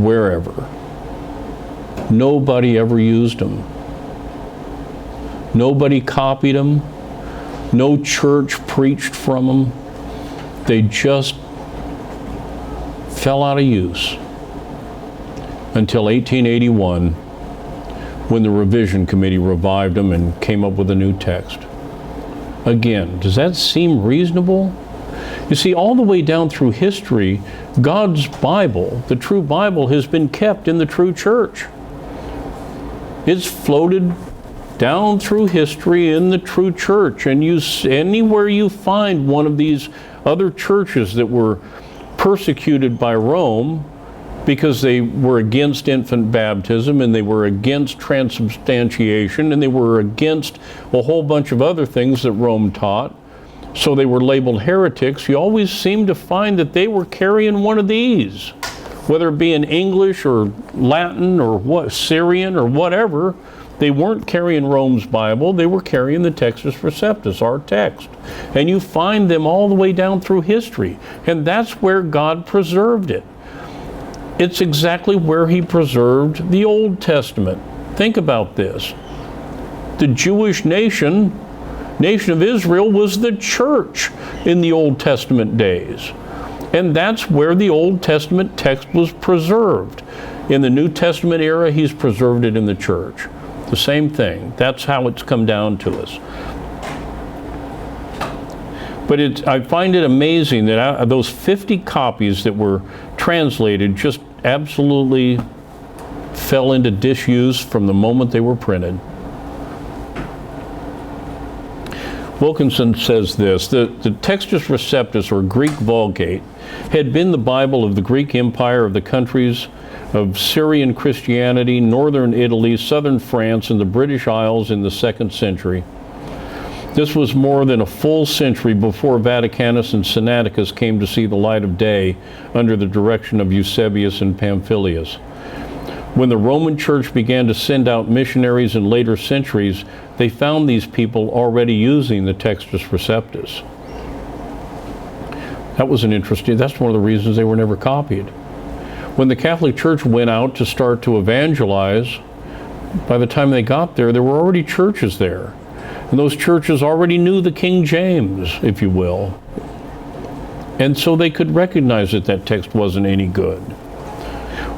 wherever. Nobody ever used them. Nobody copied them. No church preached from them. They just fell out of use until 1881, when the Revision Committee revived them and came up with a new text. Again, does that seem reasonable? You see, all the way down through history, God's Bible, the true Bible, has been kept in the true church. It's floated down through history in the true church, and anywhere you find one of these other churches that were persecuted by Rome because they were against infant baptism, and they were against transubstantiation, and they were against a whole bunch of other things that Rome taught, so they were labeled heretics, you always seem to find that they were carrying one of these, whether it be in English or Latin or Syrian or whatever. They weren't carrying Rome's Bible, they were carrying the Textus Receptus, our text. And you find them all the way down through history. And that's where God preserved it. It's exactly where He preserved the Old Testament. Think about this. The Jewish nation of Israel, was the church in the Old Testament days. And that's where the Old Testament text was preserved. In the New Testament era, He's preserved it in the church. The same thing. That's how it's come down to us. But I find it amazing that those 50 copies that were translated just absolutely fell into disuse from the moment they were printed. Wilkinson says this: the Textus Receptus, or Greek Vulgate, had been the Bible of the Greek Empire, of the countries of Syrian Christianity, northern Italy, southern France, and the British Isles in the 2nd century. This was more than a full century before Vaticanus and Sinaiticus came to see the light of day under the direction of Eusebius and Pamphilius. When the Roman Church began to send out missionaries in later centuries, they found these people already using the Textus Receptus. That's one of the reasons they were never copied. When the Catholic Church went out to start to evangelize, by the time they got there, there were already churches there. And those churches already knew the King James, if you will. And so they could recognize that that text wasn't any good.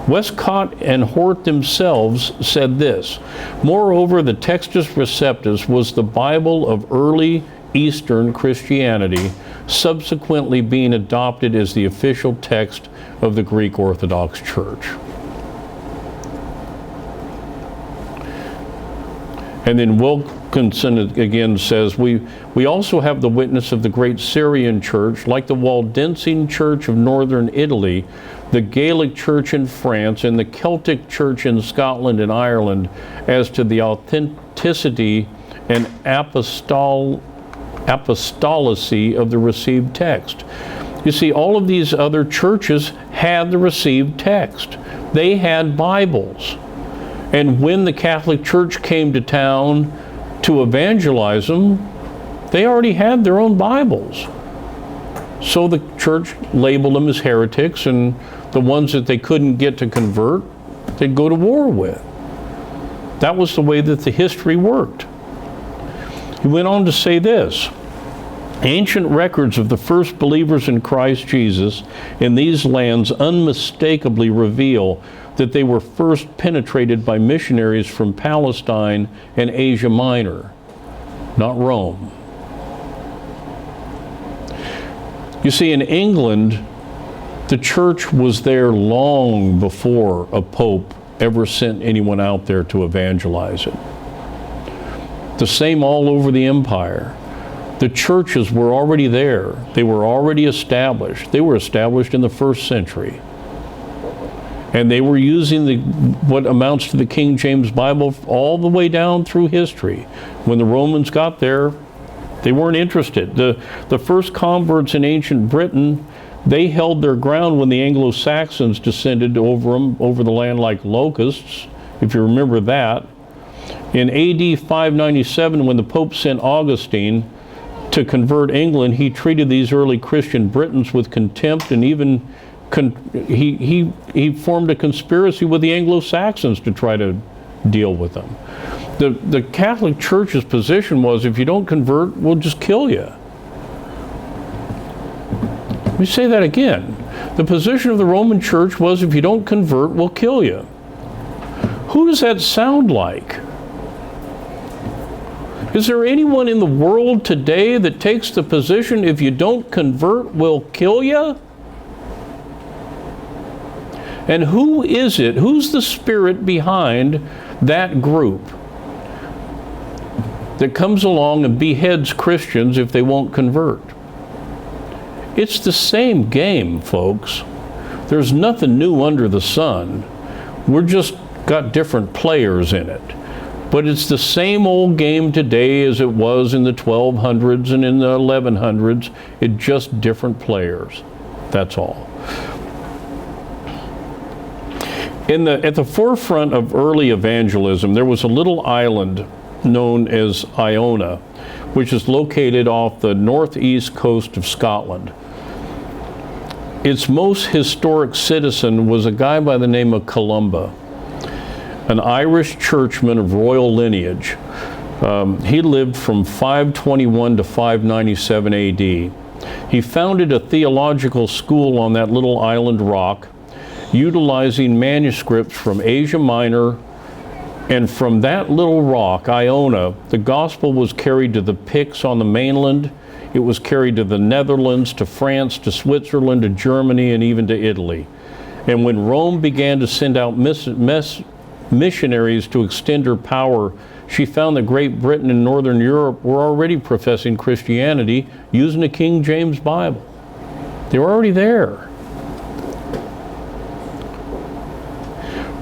Westcott and Hort themselves said this: moreover, the Textus Receptus was the Bible of early Eastern Christianity, subsequently being adopted as the official text of the Greek Orthodox Church. And then Wilkinson again says, we also have the witness of the great Syrian church, like the Waldensian church of northern Italy, the Gaelic church in France, and the Celtic church in Scotland and Ireland, as to the authenticity and apostolacy of the received text. You see, all of these other churches had the received text. They had Bibles. And when the Catholic Church came to town to evangelize them, they already had their own Bibles. So the church labeled them as heretics, and the ones that they couldn't get to convert, they'd go to war with. That was the way that the history worked. He went on to say this: ancient records of the first believers in Christ Jesus in these lands unmistakably reveal that they were first penetrated by missionaries from Palestine and Asia Minor, not Rome. You see, in England, the church was there long before a pope ever sent anyone out there to evangelize it. The same all over the empire. The churches were already there. They were already established. They were established in the 1st century. And they were using what amounts to the King James Bible all the way down through history. When the Romans got there, they weren't interested. The first converts in ancient Britain, they held their ground when the Anglo-Saxons descended over them, over the land like locusts, if you remember that. In AD 597, when the Pope sent Augustine to convert England, he treated these early Christian Britons with contempt, and even he formed a conspiracy with the Anglo-Saxons to try to deal with them. The Catholic Church's position was, if you don't convert, we'll just kill you. Let me say that again. The position of the Roman Church was, if you don't convert, we'll kill you. Who does that sound like? Is there anyone in the world today that takes the position, if you don't convert, we'll kill you? And who is it? Who's the spirit behind that group that comes along and beheads Christians if they won't convert? It's the same game, folks. There's nothing new under the sun. We're just got different players in it. But it's the same old game today as it was in the 1200s and in the 1100s. It's just different players. That's all. At the forefront of early evangelism, there was a little island known as Iona, which is located off the northeast coast of Scotland. Its most historic citizen was a guy by the name of Columba, an Irish churchman of royal lineage. He lived from 521 to 597 AD. He founded a theological school on that little island rock, utilizing manuscripts from Asia Minor, and from that little rock, Iona, the gospel was carried to the Picts on the mainland. It was carried to the Netherlands, to France, to Switzerland, to Germany, and even to Italy. And when Rome began to send out missionaries to extend her power, she found that Great Britain and Northern Europe were already professing Christianity using the King James Bible. They were already there.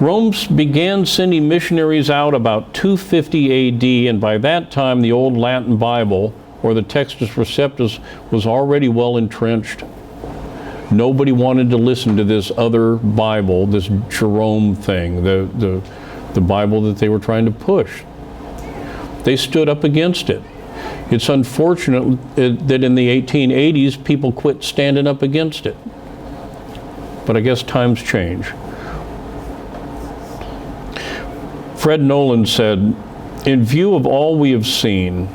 Rome began sending missionaries out about 250 AD, and by that time the old Latin Bible, or the Textus Receptus, was already well entrenched. Nobody wanted to listen to this other Bible, this Jerome thing, the Bible that they were trying to push. They stood up against it. It's unfortunate that in the 1880s people quit standing up against it. But I guess times change. Fred Nolan said, "In view of all we have seen,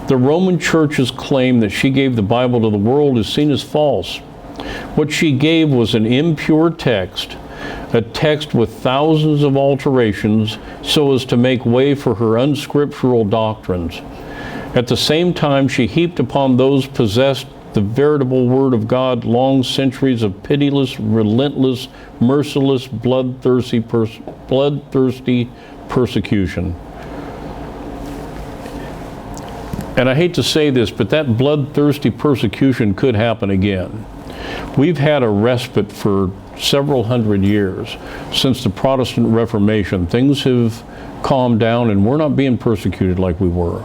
the Roman Church's claim that she gave the Bible to the world is seen as false. What she gave was an impure text, a text with thousands of alterations so as to make way for her unscriptural doctrines. At the same time, she heaped upon those possessed the veritable Word of God long centuries of pitiless, relentless, merciless, bloodthirsty persecution. And I hate to say this, but that bloodthirsty persecution could happen again. We've had a respite for several hundred years since the Protestant Reformation. Things have calmed down and we're not being persecuted like we were.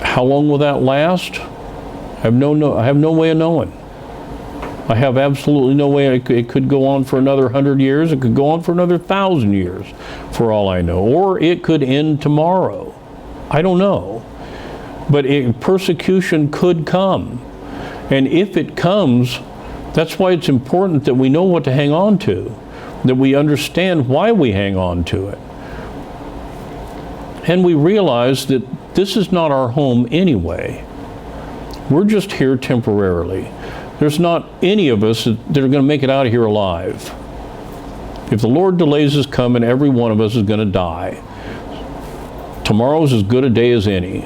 How long will that last? I have no way of knowing. I have absolutely no way. It could go on for another 100 years. It could go on for another 1,000 years, for all I know. Or it could end tomorrow. I don't know. But persecution could come. And if it comes, that's why it's important that we know what to hang on to, that we understand why we hang on to it. And we realize that this is not our home anyway. We're just here temporarily. There's not any of us that are going to make it out of here alive. If the Lord delays his coming, every one of us is going to die. Tomorrow's as good a day as any.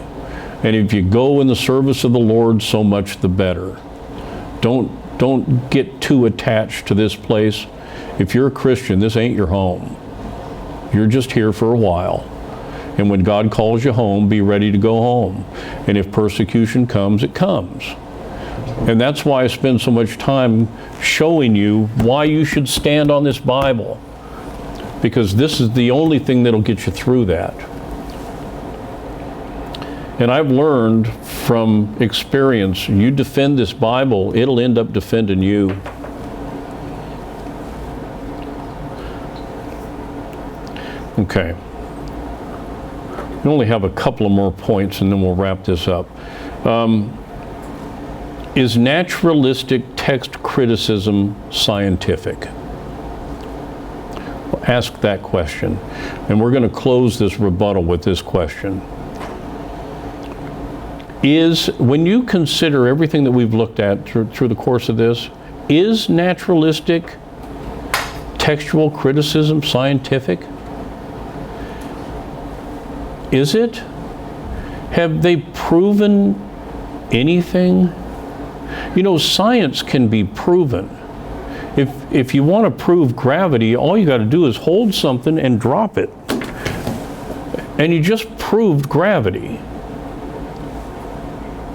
And if you go in the service of the Lord, so much the better. Don't get too attached to this place. If you're a Christian, this ain't your home. You're just here for a while. And when God calls you home, be ready to go home. And if persecution comes, it comes. And that's why I spend so much time showing you why you should stand on this Bible. Because this is the only thing that'll get you through that. And I've learned from experience, you defend this Bible, it'll end up defending you. Okay. We only have a couple of more points and then we'll wrap this up. Is naturalistic text criticism scientific? Well, ask that question. And we're going to close this rebuttal with this question. When you consider everything that we've looked at through the course of this, is naturalistic textual criticism scientific? Is it? Have they proven anything? You know, science can be proven. If you want to prove gravity, all you got to do is hold something and drop it. And you just proved gravity.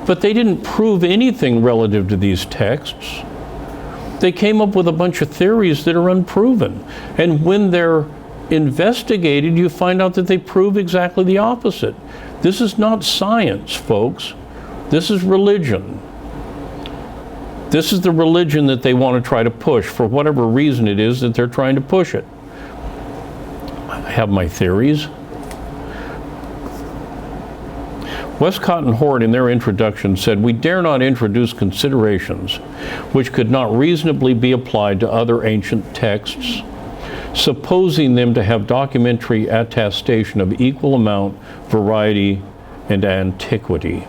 But they didn't prove anything relative to these texts. They came up with a bunch of theories that are unproven. And when they're investigated, you find out that they prove exactly the opposite. This is not science, folks. This is religion. This is the religion that they want to try to push for whatever reason it is that they're trying to push it. I have my theories. Westcott and Hort, in their introduction, said, "We dare not introduce considerations which could not reasonably be applied to other ancient texts, supposing them to have documentary attestation of equal amount, variety, and antiquity."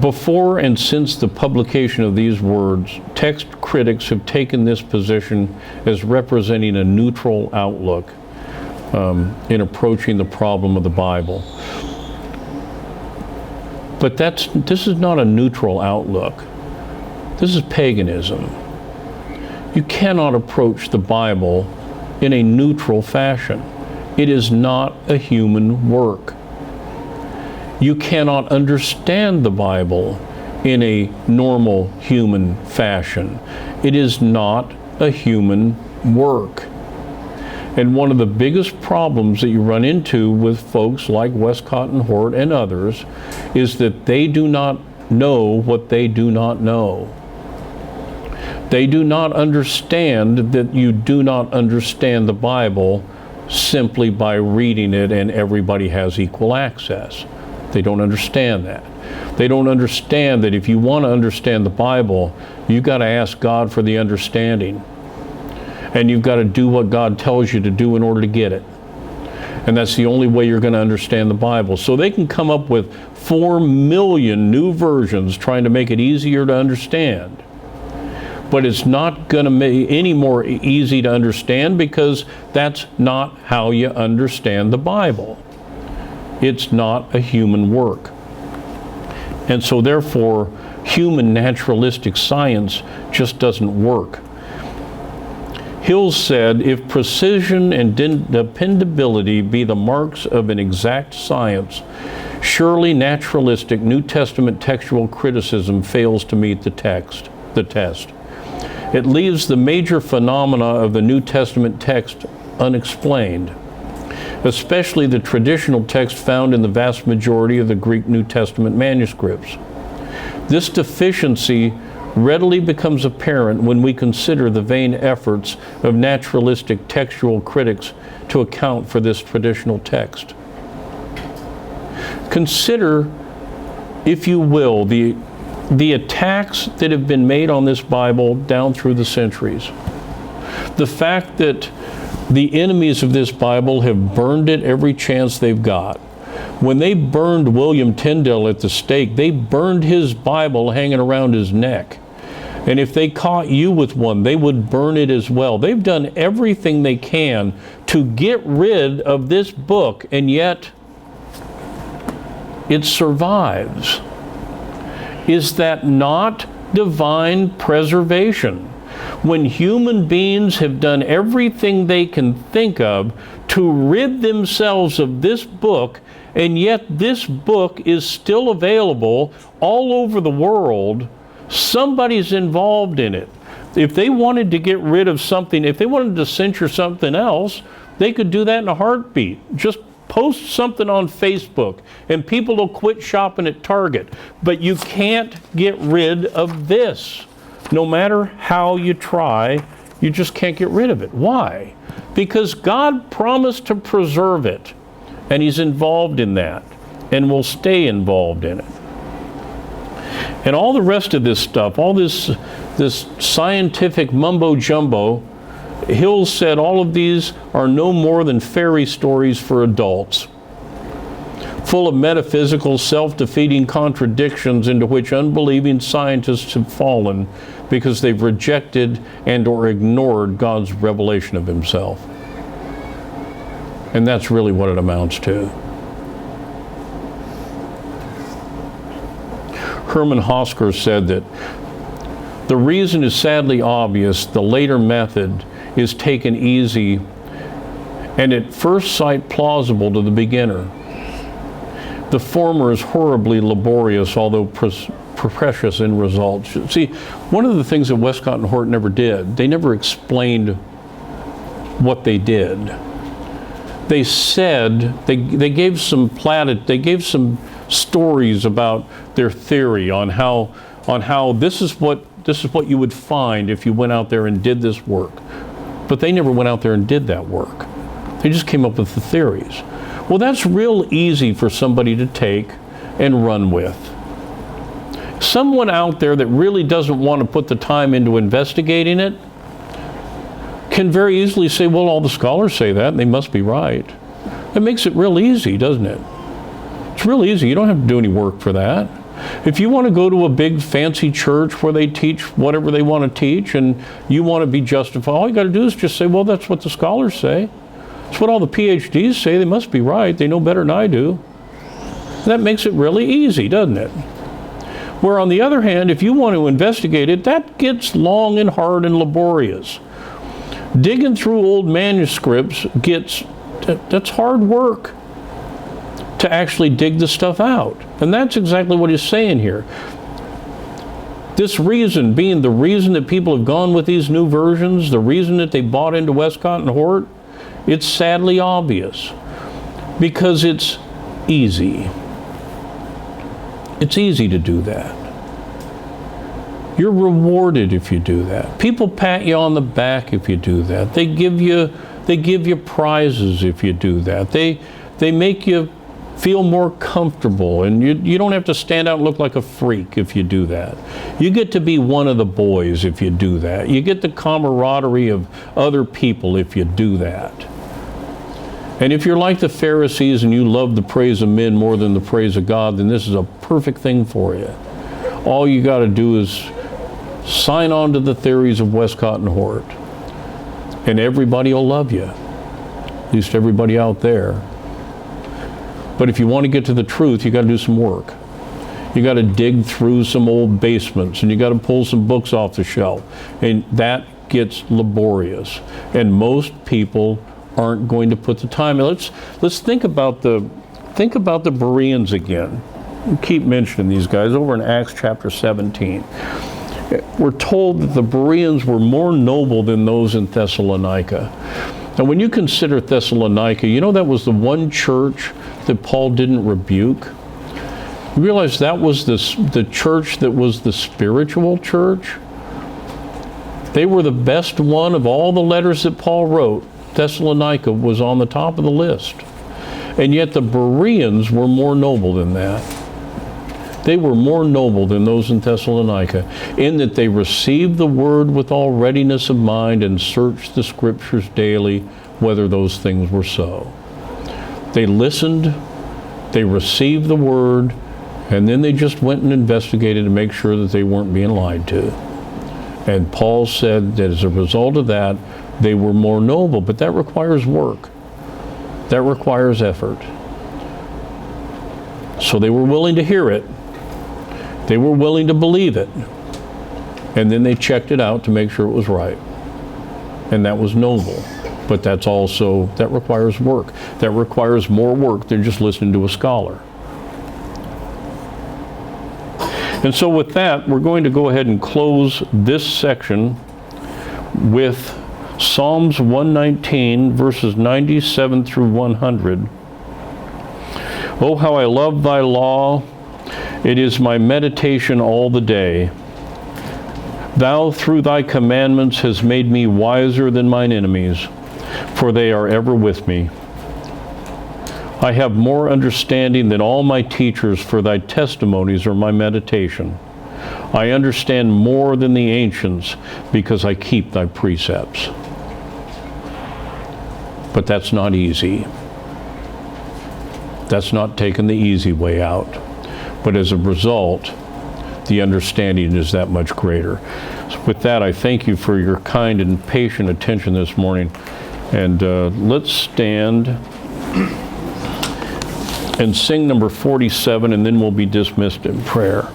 Before and since the publication of these words, text critics have taken this position as representing a neutral outlook in approaching the problem of the Bible. But this is not a neutral outlook. This is paganism. You cannot approach the Bible in a neutral fashion. It is not a human work. You cannot understand the Bible in a normal human fashion. It is not a human work. And one of the biggest problems that you run into with folks like Westcott and Hort and others is that they do not know what they do not know. They do not understand that you do not understand the Bible simply by reading it and everybody has equal access. They don't understand that. They don't understand that if you want to understand the Bible, you've got to ask God for the understanding. And you've got to do what God tells you to do in order to get it. And that's the only way you're going to understand the Bible. So they can come up with 4 million new versions trying to make it easier to understand. But it's not going to make any more easy to understand because that's not how you understand the Bible. It's not a human work. And so therefore, human naturalistic science just doesn't work. Hill said, if precision and dependability be the marks of an exact science, surely naturalistic New Testament textual criticism fails to meet the test. It leaves the major phenomena of the New Testament text unexplained, especially the traditional text found in the vast majority of the Greek New Testament manuscripts. This deficiency readily becomes apparent when we consider the vain efforts of naturalistic textual critics to account for this traditional text. Consider, if you will, the attacks that have been made on this Bible down through the centuries. The fact that the enemies of this Bible have burned it every chance they've got. When they burned William Tyndale at the stake, they burned his Bible hanging around his neck. And if they caught you with one, they would burn it as well. They've done everything they can to get rid of this book, and yet it survives. Is that not divine preservation? When human beings have done everything they can think of to rid themselves of this book, and yet this book is still available all over the world, somebody's involved in it. If they wanted to get rid of something, if they wanted to censure something else, they could do that in a heartbeat. Just post something on Facebook and people will quit shopping at Target. But you can't get rid of this. No matter how you try, you just can't get rid of it. Why? Because God promised to preserve it, and He's involved in that, and will stay involved in it. And all the rest of this stuff, all this scientific mumbo-jumbo, Hill said all of these are no more than fairy stories for adults, full of metaphysical, self-defeating contradictions into which unbelieving scientists have fallen because they've rejected and or ignored God's revelation of Himself. And that's really what it amounts to. Herman Hosker said that the reason is sadly obvious. The later method is taken easy and at first sight plausible to the beginner. The former is horribly laborious, although precious in results. See, one of the things that Westcott and Hort never did, they never explained what they did. They said, they gave some stories about their theory on how this is what you would find if you went out there and did this work. But they never went out there and did that work. They just came up with the theories. Well, that's real easy for somebody to take and run with. Someone out there that really doesn't want to put the time into investigating it can very easily say, well, all the scholars say that, and they must be right. It makes it real easy, doesn't it? It's real easy. You don't have to do any work for that. If you want to go to a big fancy church where they teach whatever they want to teach and you want to be justified, all you got to do is just say, well, that's what the scholars say. That's what all the PhDs say. They must be right. They know better than I do. That makes it really easy, doesn't it? Where on the other hand, if you want to investigate it, that gets long and hard and laborious. Digging through old manuscripts that's hard work to actually dig the stuff out. And that's exactly what he's saying here. This reason being the reason that people have gone with these new versions, the reason that they bought into Westcott and Hort, it's sadly obvious. Because it's easy. It's easy to do that. You're rewarded if you do that. People pat you on the back if you do that. They give you prizes if you do that. They make you feel more comfortable, and you don't have to stand out and look like a freak if you do that. You get to be one of the boys if you do that. You get the camaraderie of other people if you do that. And if you're like the Pharisees and you love the praise of men more than the praise of God, then this is a perfect thing for you. All you got to do is sign on to the theories of Westcott and Hort, and everybody will love you, at least everybody out there. But if you want to get to the truth, you got to do some work. You got to dig through some old basements, and you got to pull some books off the shelf, and that gets laborious, and most people aren't going to put the time in. Let's think about the Bereans again. We keep mentioning these guys over in Acts chapter 17. We're told that the Bereans were more noble than those in Thessalonica. Now, when you consider Thessalonica, you know that was the one church that Paul didn't rebuke. You realize that was the church that was the spiritual church. They were the best one of all the letters that Paul wrote. Thessalonica was on the top of the list. And yet the Bereans were more noble than that. They were more noble than those in Thessalonica, in that they received the word with all readiness of mind and searched the scriptures daily whether those things were so. They listened, they received the word, and then they just went and investigated to make sure that they weren't being lied to. And Paul said that as a result of that, they were more noble, but that requires work. That requires effort. So they were willing to hear it. They were willing to believe it. And then they checked it out to make sure it was right. And that was noble. But that requires work. That requires more work than just listening to a scholar. And so with that, we're going to go ahead and close this section with Psalms 119, verses 97 through 100. Oh, how I love thy law. It is my meditation all the day. Thou through thy commandments hast made me wiser than mine enemies, for they are ever with me. I have more understanding than all my teachers, for thy testimonies are my meditation. I understand more than the ancients, because I keep thy precepts. But that's not easy. That's not taking the easy way out. But as a result, the understanding is that much greater. So with that, I thank you for your kind and patient attention this morning. And let's stand and sing number 47, and then we'll be dismissed in prayer.